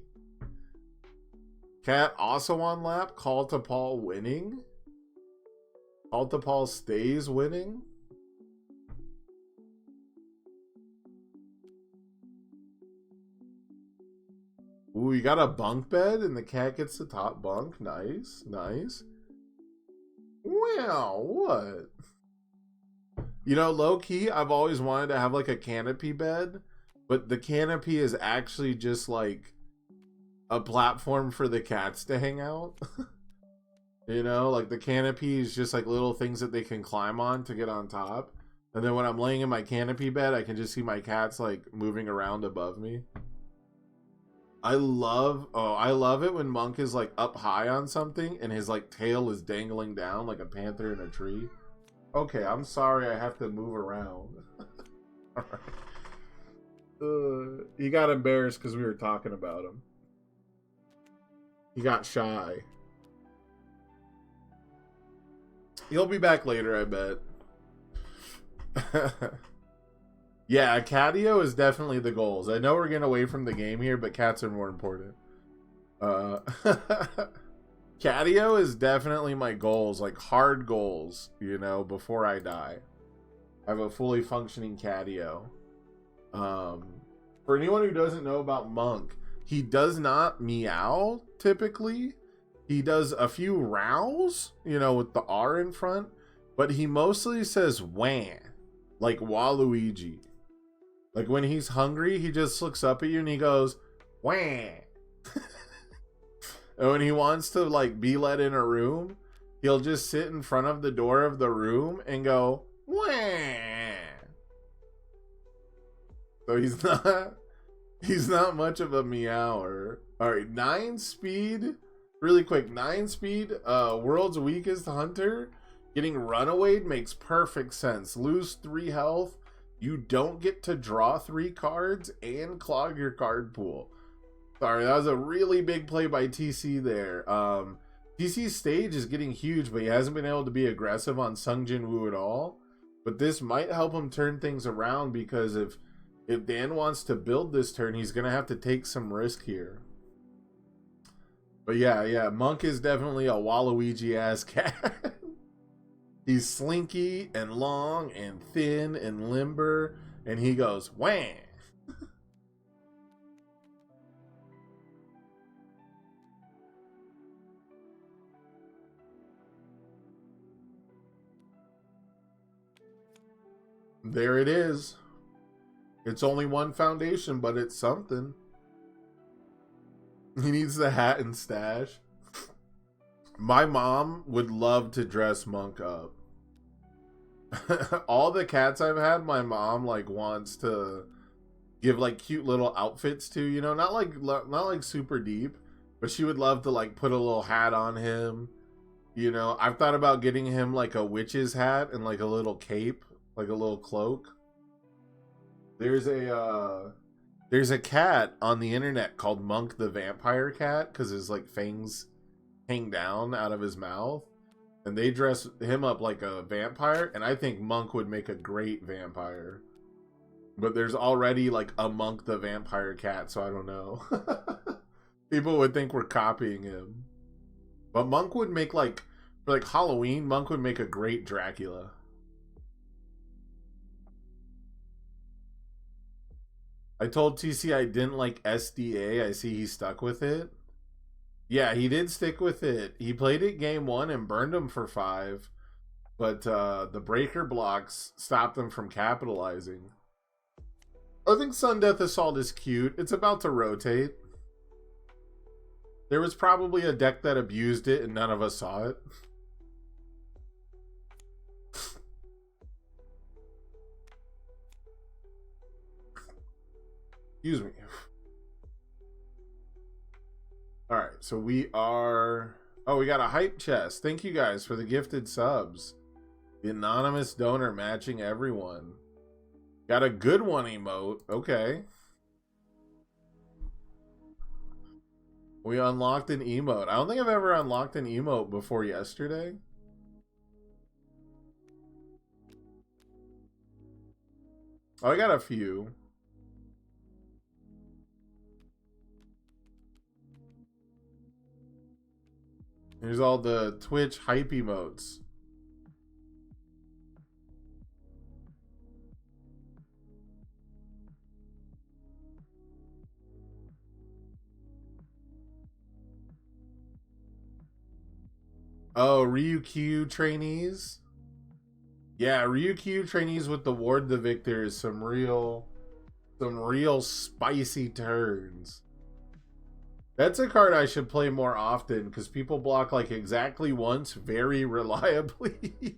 Cat also on lap. Call to Paul winning. Call to Paul stays winning. Ooh, you got a bunk bed and the cat gets the top bunk. Nice, nice. Wow, what? You know, low key, I've always wanted to have like a canopy bed, but the canopy is actually just like a platform for the cats to hang out. You know, like the canopy is just like little things that they can climb on to get on top. And then when I'm laying in my canopy bed, I can just see my cats like moving around above me. I love it when Monk is like up high on something and his like tail is dangling down like a panther in a tree. Okay, I'm sorry I have to move around. Alright. He got embarrassed because we were talking about him. He got shy. He'll be back later, I bet. Yeah, catio is definitely the goals. I know we're getting away from the game here, but cats are more important. Catio is definitely my goals, like hard goals, you know, before I die. I have a fully functioning catio. For anyone who doesn't know about Monk, he does not meow typically. He does a few rows, you know, with the R in front, but he mostly says wah, like Waluigi. Like when he's hungry, he just looks up at you and he goes, wah. And when he wants to like be let in a room, he'll just sit in front of the door of the room and go, wah. So he's not much of a meower. All right, 9 speed, really quick, 9 speed, world's weakest hunter. Getting runawayed makes perfect sense. Lose 3 health. You don't get to draw 3 cards and clog your card pool. Sorry, that was a really big play by TC there. TC's stage is getting huge, but he hasn't been able to be aggressive on Sung Jin Woo at all. But this might help him turn things around, because if Dan wants to build this turn, he's going to have to take some risk here. But yeah, Monk is definitely a Waluigi-ass cat. He's slinky and long and thin and limber, and he goes, wah. There it is. It's only one foundation, but it's something. He needs the hat and stash. My mom would love to dress Monk up. All the cats I've had, my mom like wants to give like cute little outfits to, you know, not like super deep, but she would love to like put a little hat on him. You know, I've thought about getting him like a witch's hat and like a little cape, like a little cloak. There's a cat on the internet called Monk the Vampire Cat, because his like fangs hang down out of his mouth, and they dress him up like a vampire, and I think Monk would make a great vampire. But there's already like a Monk the Vampire Cat, so I don't know. People would think we're copying him. But Monk would make like, for like Halloween, Monk would make a great Dracula. I told TC I didn't like SDA. I see he stuck with it. Yeah, he did stick with it. He played it game 1 and burned him for 5. But the breaker blocks stopped him from capitalizing. I think Sun Death Assault is cute. It's about to rotate. There was probably a deck that abused it and none of us saw it. Excuse me. Alright, so we are... Oh, we got a hype chest. Thank you guys for the gifted subs. The anonymous donor matching everyone. Got a good one emote. Okay. We unlocked an emote. I don't think I've ever unlocked an emote before yesterday. Oh, I got a few. Here's all the Twitch hype emotes. Oh, Ryukyu trainees? Yeah, Ryukyu trainees with the Ward the Victor is some real spicy turns. That's a card I should play more often because people block like exactly once very reliably.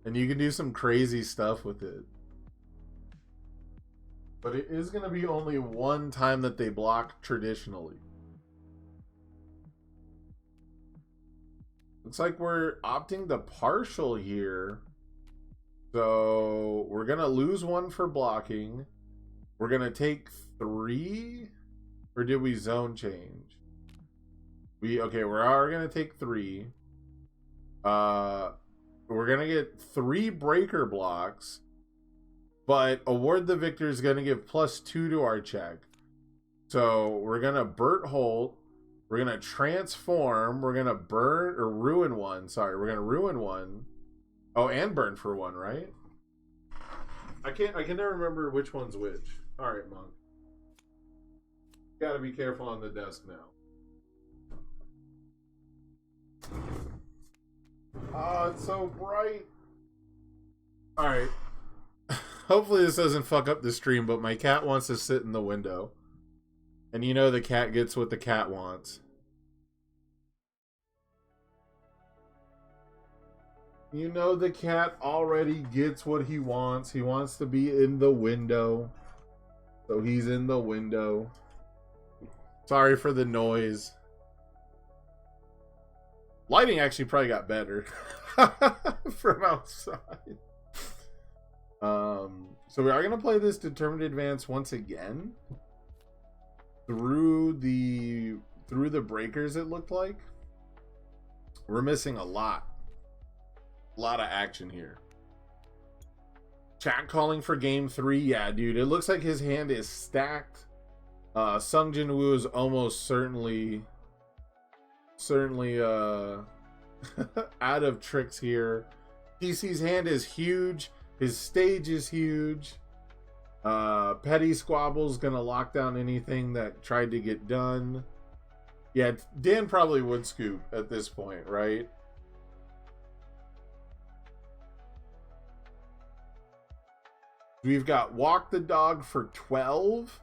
And you can do some crazy stuff with it. But it is going to be only one time that they block traditionally. Looks like we're opting to partial here. So we're going to lose one for blocking. We're going to take 3. Or did we zone change? Okay, we are going to take 3. We're going to get 3 breaker blocks. But Award the Victor is going to give +2 to our check. So we're going to Burt Holt. We're going to transform. We're going to burn or ruin one. Sorry, we're going to ruin one. Oh, and burn for one, right? I can never remember which one's which. All right, Monk. Gotta be careful on the desk now. Oh, it's so bright. All right. Hopefully this doesn't fuck up the stream, but my cat wants to sit in the window. And you know the cat gets what the cat wants. You know the cat already gets what he wants. He wants to be in the window. So he's in the window. Sorry for the noise. Lighting actually probably got better from outside. So we are going to play this Determined Advance once again. Through the breakers, it looked like. We're missing a lot of action here. Chat calling for game 3. Yeah, dude, it looks like his hand is stacked. Sung Jin Woo is almost certainly out of tricks here. TC's hand is huge. His stage is huge. Petty Squabble's gonna lock down anything that tried to get done. Yeah, Dan probably would scoop at this point, right? We've got Walk the Dog for 12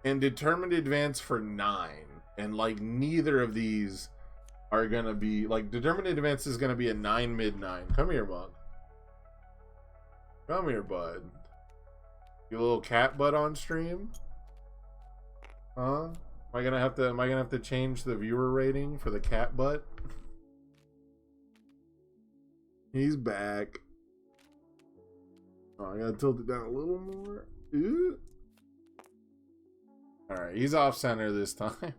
and Determined Advance for 9. And like neither of these are gonna be like Determined Advance is gonna be a 9 mid-9. Come here, Monk. Come here, bud. You little cat butt on stream? Huh? Am I gonna have to change the viewer rating for the cat butt? He's back. Oh, I gotta tilt it down a little more. Ooh. Alright, he's off center this time.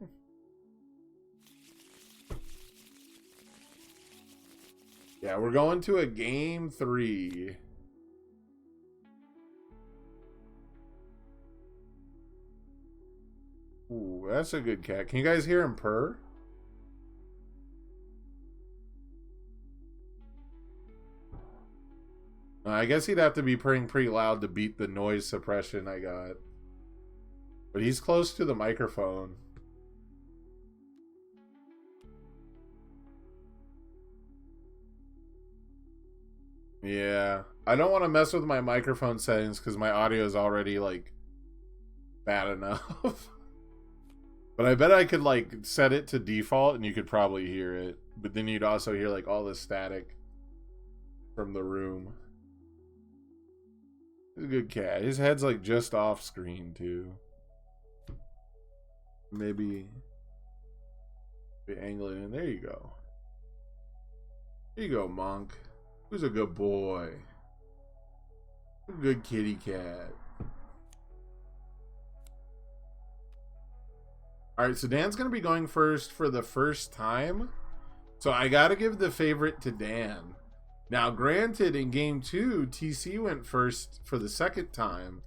Yeah, we're going to a game 3. Ooh, that's a good cat. Can you guys hear him purr? I guess he'd have to be purring pretty loud to beat the noise suppression I got. But he's close to the microphone. Yeah. I don't want to mess with my microphone settings because my audio is already, like, bad enough. But I bet I could like set it to default and you could probably hear it. But then you'd also hear like all the static from the room. He's a good cat. His head's like just off screen too. Maybe angle it in. There you go. There you go, Monk. Who's a good boy? A good kitty cat. Alright, so Dan's going to be going first for the first time. So I got to give the favorite to Dan. Now, granted, in game 2, TC went first for the second time.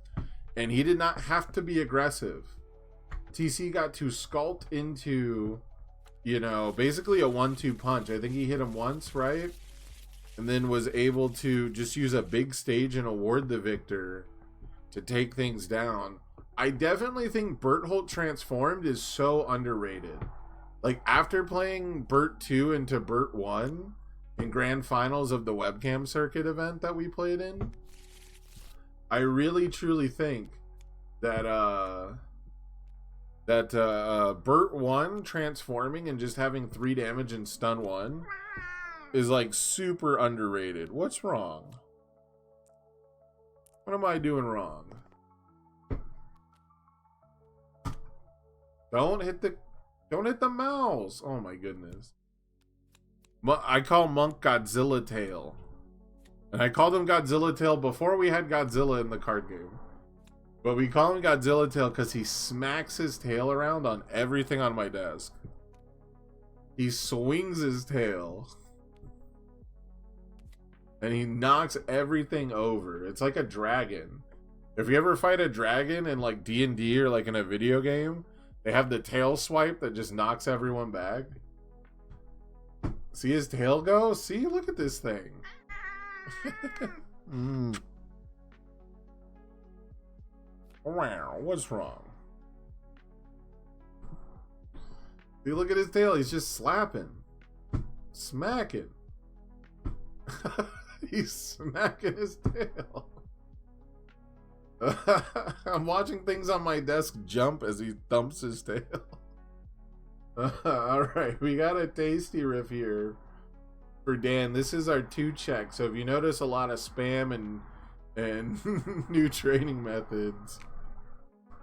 And he did not have to be aggressive. TC got to sculpt into, you know, basically a 1-2 punch. I think he hit him once, right? And then was able to just use a big stage and award the victor to take things down. I definitely think Berthold Transformed is so underrated. Like, after playing Bert 2 into Bert 1 in grand finals of the webcam circuit event that we played in, I really truly think that Bert 1 transforming and just having 3 damage and stun 1 is like super underrated. What's wrong? What am I doing wrong? Don't hit the mouse. Oh my goodness. I call Monk Godzilla Tail. And I called him Godzilla Tail before we had Godzilla in the card game. But we call him Godzilla Tail because he smacks his tail around on everything on my desk. He swings his tail. And he knocks everything over. It's like a dragon. If you ever fight a dragon in like D&D or like in a video game, they have the tail swipe that just knocks everyone back. See his tail go? See, look at this thing. Wow, what's wrong? See, look at his tail. He's just slapping. Smacking. He's smacking his tail. I'm watching things on my desk jump as he thumps his tail. Alright, we got a tasty riff here for Dan. This is our 2 check. So if you notice a lot of spam and new training methods.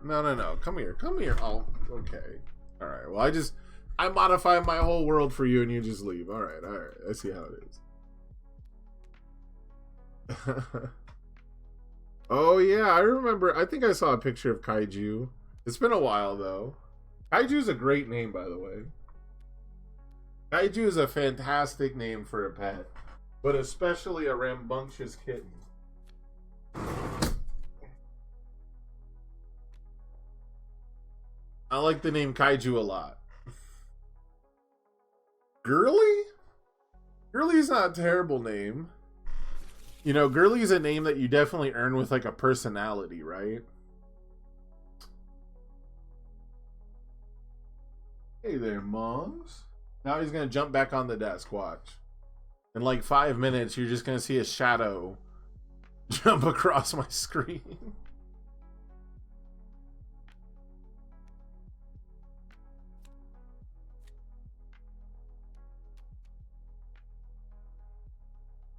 No. Come here. Oh, okay. Alright, well I modify my whole world for you and you just leave. Alright. I see how it is. Oh yeah, I remember. I think I saw a picture of Kaiju. It's been a while though. Kaiju's a great name, by the way. Kaiju is a fantastic name for a pet, but especially a rambunctious kitten. I like the name Kaiju a lot. Girly? Girly's not a terrible name. You know, Girly's a name that you definitely earn with like a personality, right? Hey there, Mongs. Now he's gonna jump back on the desk, watch. In like 5 minutes, you're just gonna see a shadow jump across my screen.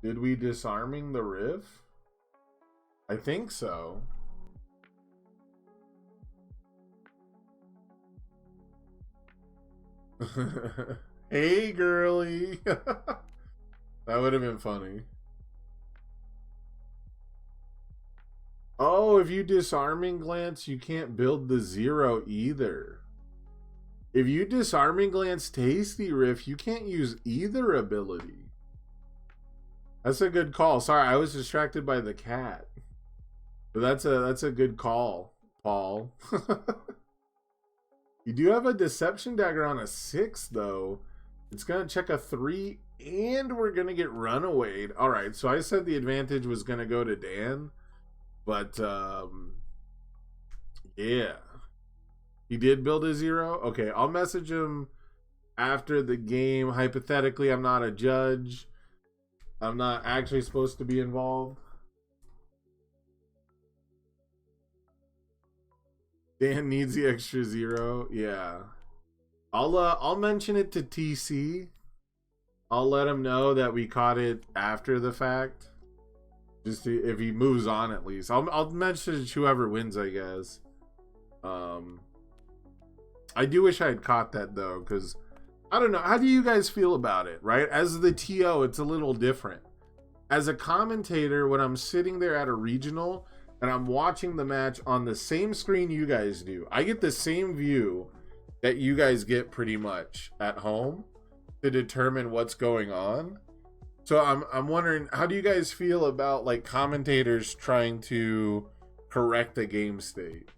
Did we disarming the riff? I think so. Hey, girly. That would have been funny. Oh, if you disarming glance, you can't build the 0 either. If you disarming glance tasty riff, you can't use either ability. That's a good call. Sorry, I was distracted by the cat. But that's a good call, Paul. You do have a deception dagger on a 6 though. It's gonna check a 3 and we're gonna get runawayed. Alright, so I said the advantage was gonna go to Dan. But yeah. He did build a 0. Okay, I'll message him after the game. Hypothetically, I'm not a judge. I'm not actually supposed to be involved. Dan needs the extra 0. Yeah. I'll mention it to TC. I'll let him know that we caught it after the fact. Just if he moves on, at least I'll mention it to whoever wins, I guess. I do wish I had caught that though, because I don't know. How do you guys feel about it? Right, as the TO, it's a little different. As a commentator, when I'm sitting there at a regional and I'm watching the match on the same screen you guys do, I get the same view that you guys get pretty much at home to determine what's going on. So I'm wondering, how do you guys feel about like commentators trying to correct the game state?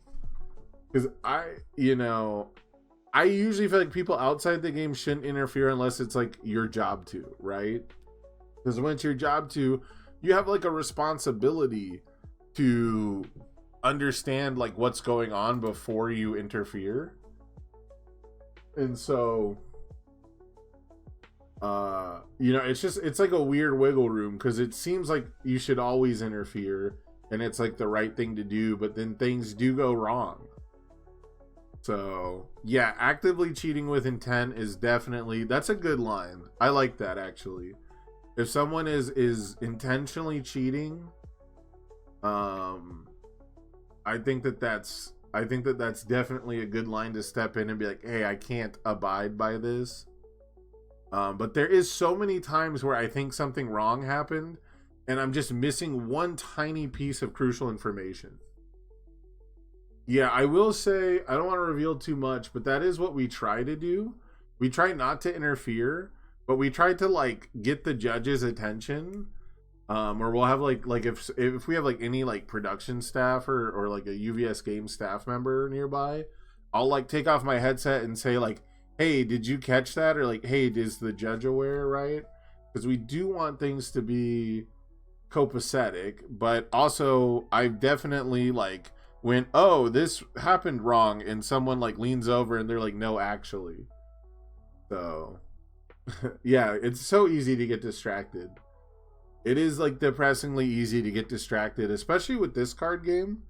Because I usually feel like people outside the game shouldn't interfere unless it's like your job to, right? Because when it's your job to, you have like a responsibility to understand like what's going on before you interfere. And so it's like a weird wiggle room, because it seems like you should always interfere and it's like the right thing to do, but then things do go wrong. So yeah, actively cheating with intent is definitely, that's a good line. I like that, actually. If someone is intentionally cheating, I think that's definitely a good line to step in and be like, hey, I can't abide by this. But there is so many times where I think something wrong happened and I'm just missing one tiny piece of crucial information. Yeah, I will say, I don't want to reveal too much, but that is what we try to do. We try not to interfere, but we try to like get the judge's attention. Or we'll have like if we have like any like production staff or like a UVS game staff member nearby, I'll like take off my headset and say like, hey, did you catch that? Or like, hey, is the judge aware, right? Because we do want things to be copacetic, but also I've definitely like went, oh, this happened wrong, and someone like leans over and they're like, no, actually. So yeah, it's so easy to get distracted. It is like depressingly easy to get distracted, especially with this card game.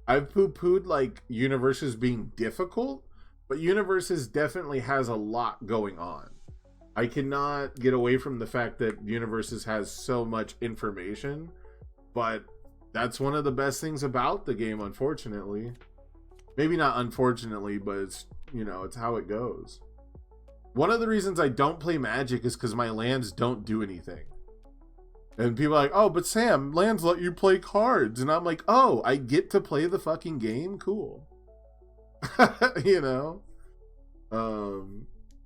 I've poo-pooed like Universes being difficult, but Universes definitely has a lot going on. I cannot get away from the fact that Universes has so much information, but that's one of the best things about the game, unfortunately. Maybe not unfortunately, but it's, it's how it goes. One of the reasons I don't play Magic is because my lands don't do anything. And people are like, oh, but Sam, lands let you play cards. And I'm like, oh, I get to play the fucking game? Cool.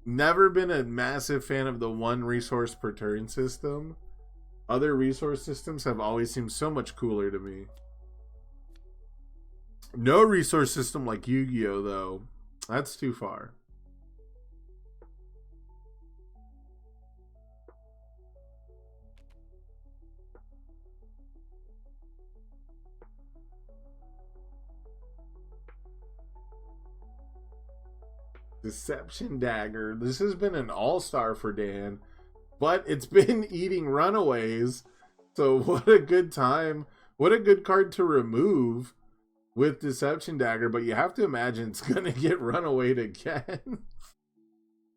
Never been a massive fan of the one resource per turn system. Other resource systems have always seemed so much cooler to me. No resource system like Yu-Gi-Oh, though. That's too far. Deception Dagger. This has been an all-star for Dan, but it's been eating runaways. So what a good time. What a good card to remove with Deception Dagger, but you have to imagine it's going to get runawayed again.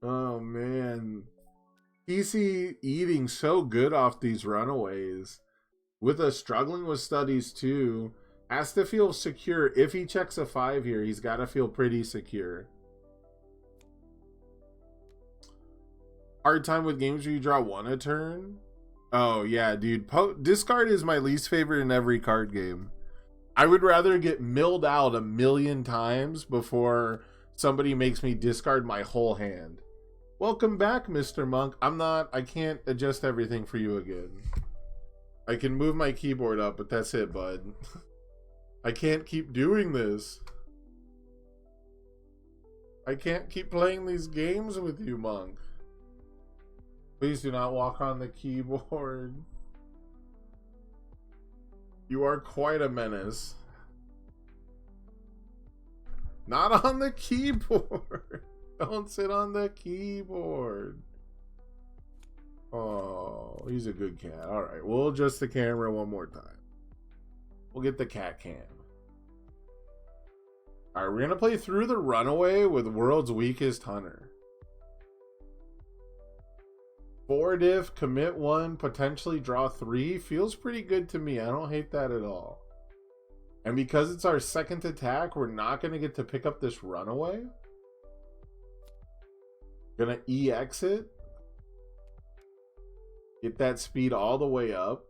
Oh, man. PC eating so good off these runaways. With us struggling with studies, too. Has to feel secure. If he checks a 5 here, he's got to feel pretty secure. Hard time with games where you draw 1 a turn? Oh, yeah, dude. Discard is my least favorite in every card game. I would rather get milled out 1,000,000 times before somebody makes me discard my whole hand. Welcome back, Mr. Monk. I can't adjust everything for you again. I can move my keyboard up, but that's it, bud. I can't keep doing this. I can't keep playing these games with you, Monk. Please do not walk on the keyboard. You are quite a menace. Not on the keyboard. Don't sit on the keyboard. Oh, he's a good cat. All right, we'll adjust the camera one more time. We'll get the cat cam. All right, we're going to play through the runaway with World's Weakest Hunter. 4 diff, commit 1, potentially draw 3. Feels pretty good to me. I don't hate that at all. And because it's our second attack, we're not going to get to pick up this runaway. Gonna EX it. Get that speed all the way up.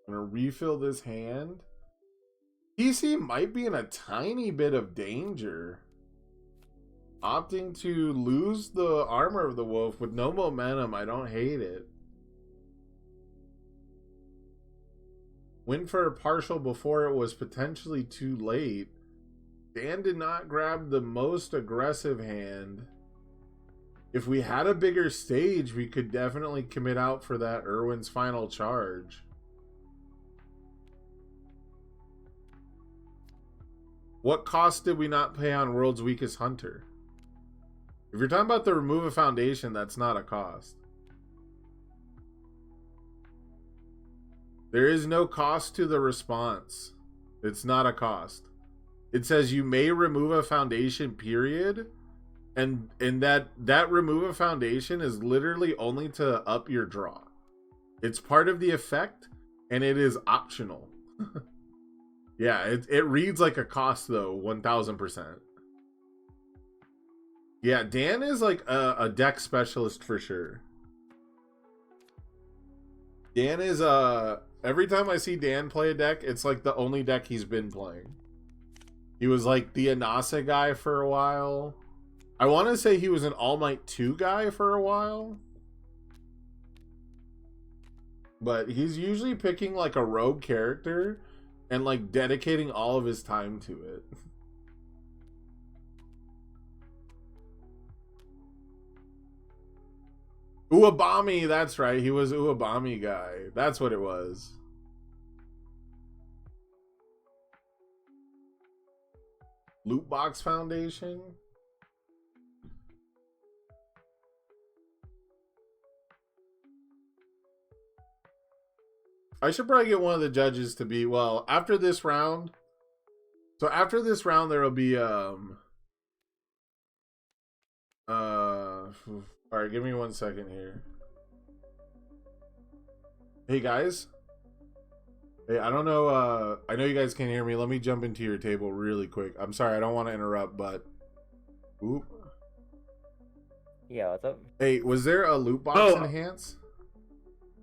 Gonna refill this hand. TC might be in a tiny bit of danger. Opting to lose the armor of the wolf with no momentum. I don't hate it. Went for a partial before it was potentially too late. Dan did not grab the most aggressive hand. If we had a bigger stage, we could definitely commit out for that Irwin's final charge. What cost did we not pay on World's Weakest Hunter? If you're talking about the remove a foundation, that's not a cost. There is no cost to the response. It's not a cost. It says you may remove a foundation, period. And that remove a foundation is literally only to up your draw. It's part of the effect, and it is optional. Yeah, it reads like a cost though, 1000%. Yeah, Dan is like a deck specialist for sure. Dan is every time I see Dan play a deck, it's like the only deck he's been playing. He was like the Anasa guy for a while. I want to say he was an All Might 2 guy for a while. But he's usually picking like a rogue character and like dedicating all of his time to it. Uabami, that's right. He was Uabami guy. That's what it was. Loot Box Foundation. I should probably get one of the judges to be, well, after this round. So after this round, there will be, alright, give me 1 second here. Hey, guys. Hey, I don't know, I know you guys can't hear me. Let me jump into your table really quick. I'm sorry, I don't want to interrupt, but... Oop. Yeah, what's up? Hey, was there a loot box enhance?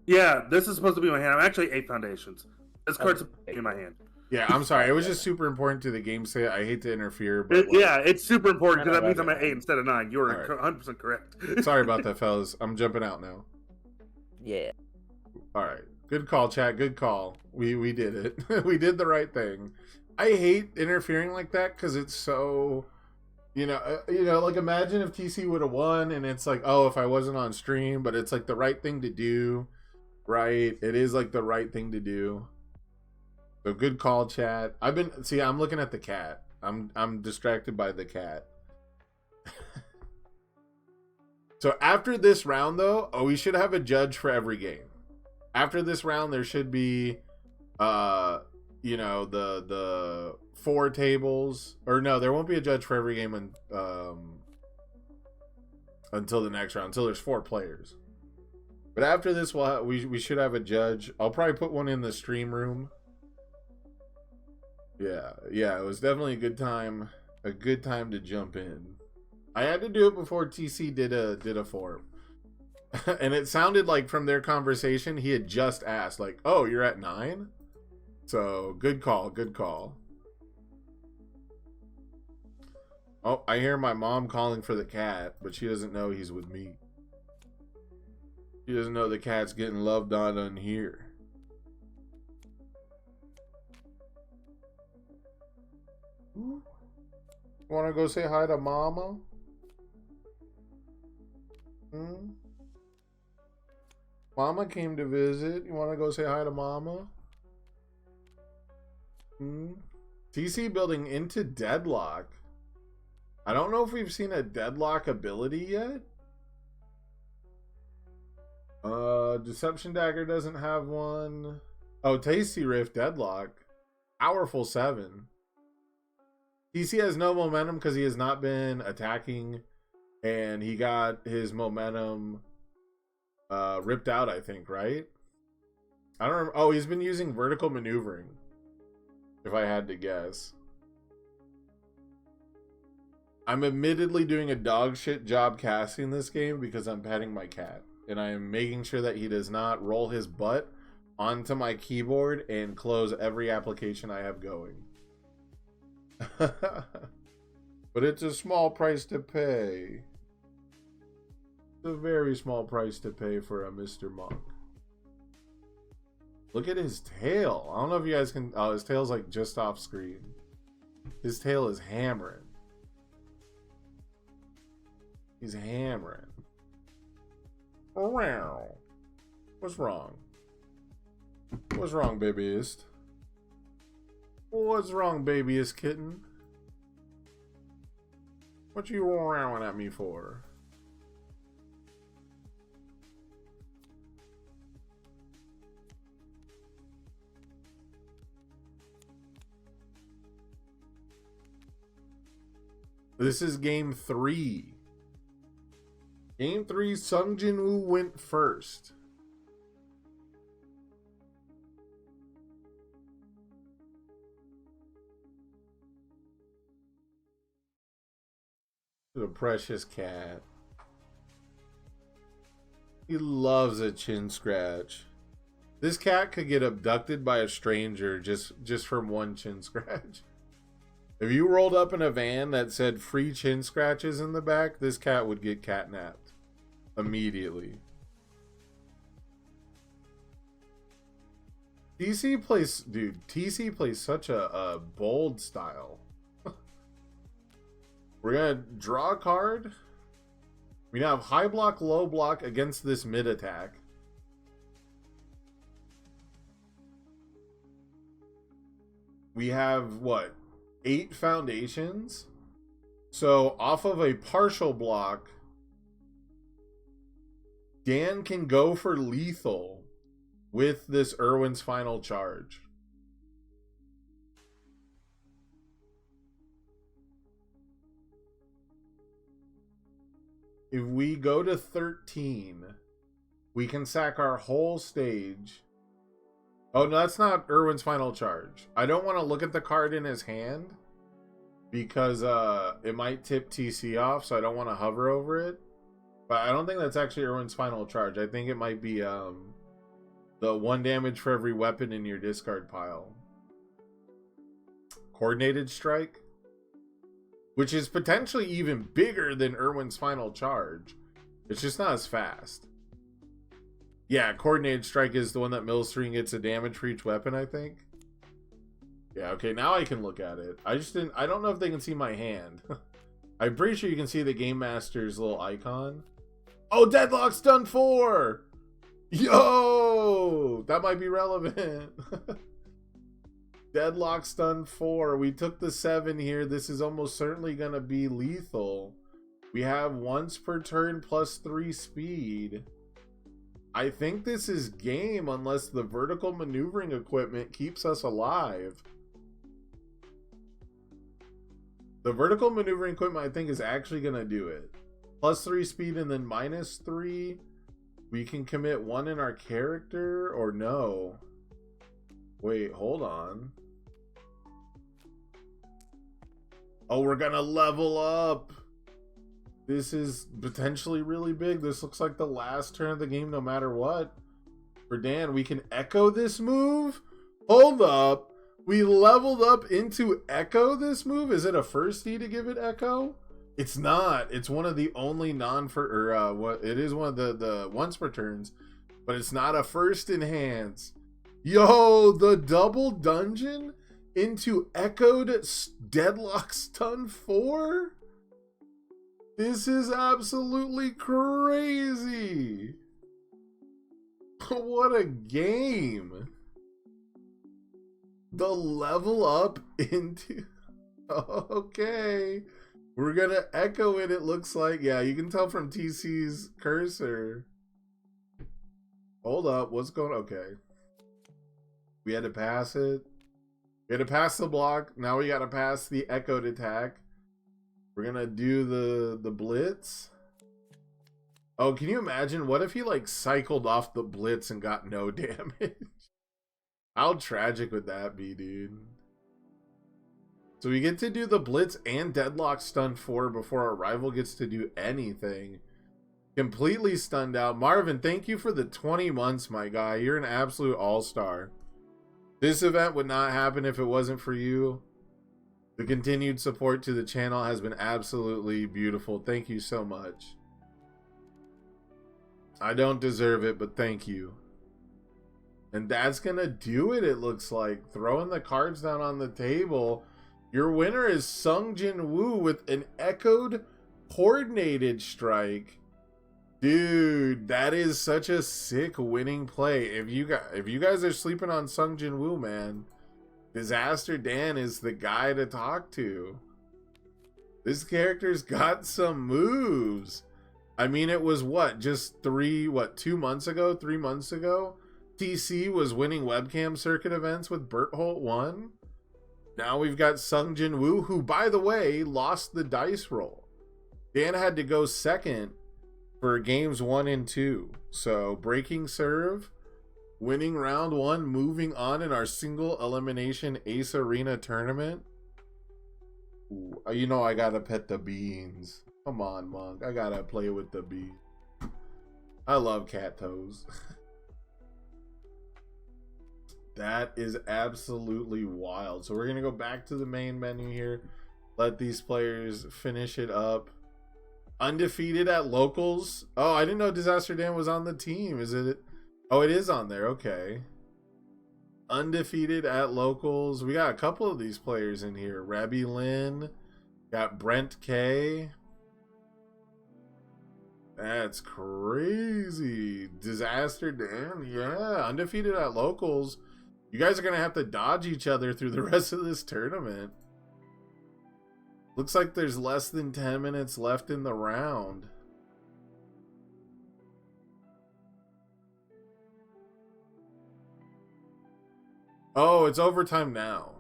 Yeah, this is supposed to be my hand. I'm actually 8 foundations. This card's in my hand. Yeah, I'm sorry. It was just super important to the game state. I hate to interfere, but yeah, it's super important because that means I'm at 8 instead of 9. You're 100% correct. Sorry about that, fellas. I'm jumping out now. Yeah. All right. Good call, chat. Good call. We did it. We did the right thing. I hate interfering like that because it's so, like imagine if TC would have won and it's like, oh, if I wasn't on stream, but it's like the right thing to do, right? It is like the right thing to do. So good call, chat. I'm looking at the cat. I'm distracted by the cat. So after this round though, we should have a judge for every game. After this round, there should be, the 4 tables, or no, there won't be a judge for every game until the next round, until there's 4 players. But after this, we should have a judge. I'll probably put one in the stream room. Yeah, it was definitely a good time to jump in. I had to do it before TC did a form. And it sounded like from their conversation, he had just asked, like, oh, you're at 9? So, good call. Oh, I hear my mom calling for the cat, but she doesn't know he's with me. She doesn't know the cat's getting loved on here. Want to go say hi to Mama? Mama came to visit. You want to go say hi to Mama? TC building into Deadlock. I don't know if we've seen a Deadlock ability yet. Deception Dagger doesn't have one. Oh, Tasty Rift Deadlock. Powerful 7. TC has no momentum because he has not been attacking, and he got his momentum ripped out, I think, right? I don't remember. Oh, he's been using vertical maneuvering, if I had to guess. I'm admittedly doing a dog shit job casting this game because I'm petting my cat, and I am making sure that he does not roll his butt onto my keyboard and close every application I have going. But it's a small price to pay. It's a very small price to pay for a Mr. Monk. Look at his tail. I don't know if you guys can... Oh, his tail's like just off screen. His tail is hammering. He's hammering. What's wrong? What's wrong, babyist? What's wrong, babyist kitten? What you rowing at me for? This is game 3. Game 3, Sung Jin Woo went first. The precious cat. He loves a chin scratch. This cat could get abducted by a stranger just from one chin scratch. If you rolled up in a van that said free chin scratches in the back, this cat would get catnapped immediately. TC plays such a bold style. We're gonna draw a card. We now have high block, low block against this mid attack. We have what? 8 foundations. So off of a partial block, Dan can go for lethal with this Irwin's final charge. If we go to 13, we can sack our whole stage. Oh, no, that's not Irwin's final charge. I don't want to look at the card in his hand because it might tip TC off, so I don't want to hover over it. But I don't think that's actually Irwin's final charge. I think it might be the 1 damage for every weapon in your discard pile. Coordinated strike, which is potentially even bigger than Irwin's final charge. It's just not as fast. Yeah, coordinated strike is the one that mills 3 and gets a damage for each weapon, I think. Yeah, okay, now I can look at it. I don't know if they can see my hand. I'm pretty sure you can see the Game Master's little icon. Oh, Deadlock Stun 4! Yo! That might be relevant. Deadlock Stun 4. We took the 7 here. This is almost certainly going to be lethal. We have once per turn plus 3 speed. I think this is game unless the vertical maneuvering equipment keeps us alive. The vertical maneuvering equipment, I think, is actually going to do it. Plus 3 speed and then minus 3. We can commit 1 in our character or no. Wait, hold on. Oh, we're going to level up. This is potentially really big. This looks like the last turn of the game no matter what. For Dan, we can echo this move? Hold up. We leveled up into echo this move? Is it a firstie to give it echo? It's not. It's one of the only it is one of the once per turns, but it's not a first enhance. Yo, the double dungeon into echoed Deadlock Stun 4? This is absolutely crazy. What a game. The level up into... Okay. We're going to echo it, it looks like. Yeah, you can tell from TC's cursor. Hold up. What's going on? Okay. We had to pass it. We had to pass the block. Now we got to pass the echoed attack. We're going to do the blitz. Oh, can you imagine? What if he like cycled off the blitz and got no damage? How tragic would that be, dude? So we get to do the blitz and deadlock stun 4 before our rival gets to do anything. Completely stunned out. Marvin, thank you for the 20 months, my guy. You're an absolute all-star. This event would not happen if it wasn't for you. The continued support to the channel has been absolutely beautiful. Thank you so much. I don't deserve it, but thank you. And that's gonna do it, it looks like. Throwing the cards down on the table. Your winner is Sungjin Woo with an echoed coordinated strike. Dude, that is such a sick winning play. If you guys are sleeping on Sungjin Woo, man, Disaster Dan is the guy to talk to. This character's got some moves. I mean, it was what, just 2 months ago, 3 months ago? TC was winning webcam circuit events with Bertholt 1. Now we've got Sungjin Woo, who, by the way, lost the dice roll. Dan had to go second for games 1 and 2. So, breaking serve, winning round 1, moving on in our single elimination Ace Arena tournament. Ooh, you know I gotta pet the beans. Come on, Monk. I gotta play with the beans. I love cat toes. That is absolutely wild. So we're going to go back to the main menu here. Let these players finish it up. Undefeated at locals. Oh, I didn't know Disaster Dan was on the team. Is it? Oh, it is on there. Okay. Undefeated at locals. We got a couple of these players in here. Rabbi Lynn. Got Brent K. That's crazy. Disaster Dan. Yeah. Undefeated at locals. You guys are going to have to dodge each other through the rest of this tournament. Looks like there's less than 10 minutes left in the round. Oh, it's overtime now.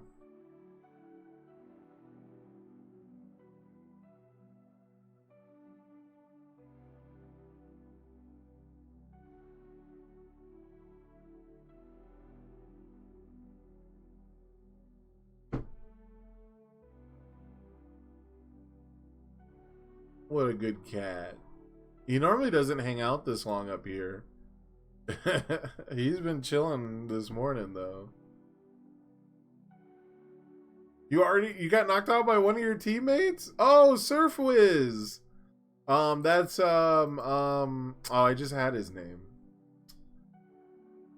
What a good cat. He normally doesn't hang out this long up here. He's been chilling this morning though. You got knocked out by one of your teammates? Oh, Surf Wiz. That's oh, I just had his name.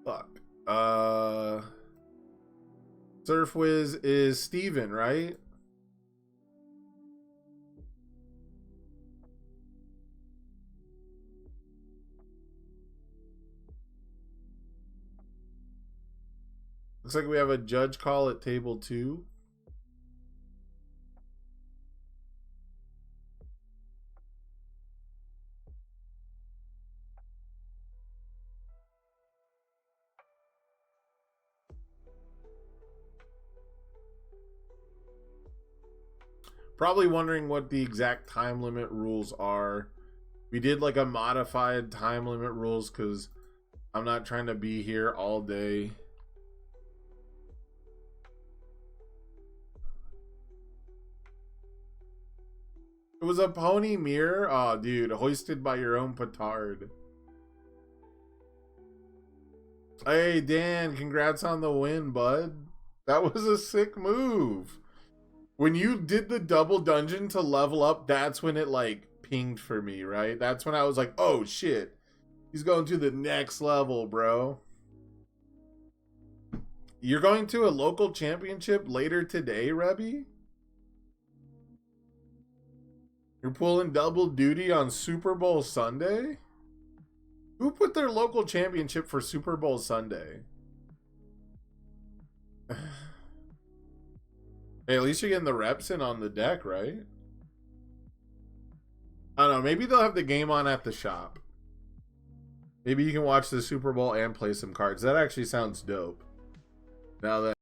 Fuck. Surf Wiz is Steven, right? Looks like we have a judge call at table 2. Probably wondering what the exact time limit rules are. We did like a modified time limit rules because I'm not trying to be here all day. It was a pony mirror? Oh, dude, hoisted by your own petard. Hey, Dan, congrats on the win, bud. That was a sick move. When you did the double dungeon to level up, that's when it, like, pinged for me, right? That's when I was like, oh, shit. He's going to the next level, bro. You're going to a local championship later today, Rebby? You're pulling double duty on Super Bowl Sunday? Who put their local championship for Super Bowl Sunday? Hey, at least you're getting the reps in on the deck, right? I don't know. Maybe they'll have the game on at the shop. Maybe you can watch the Super Bowl and play some cards. That actually sounds dope. Now that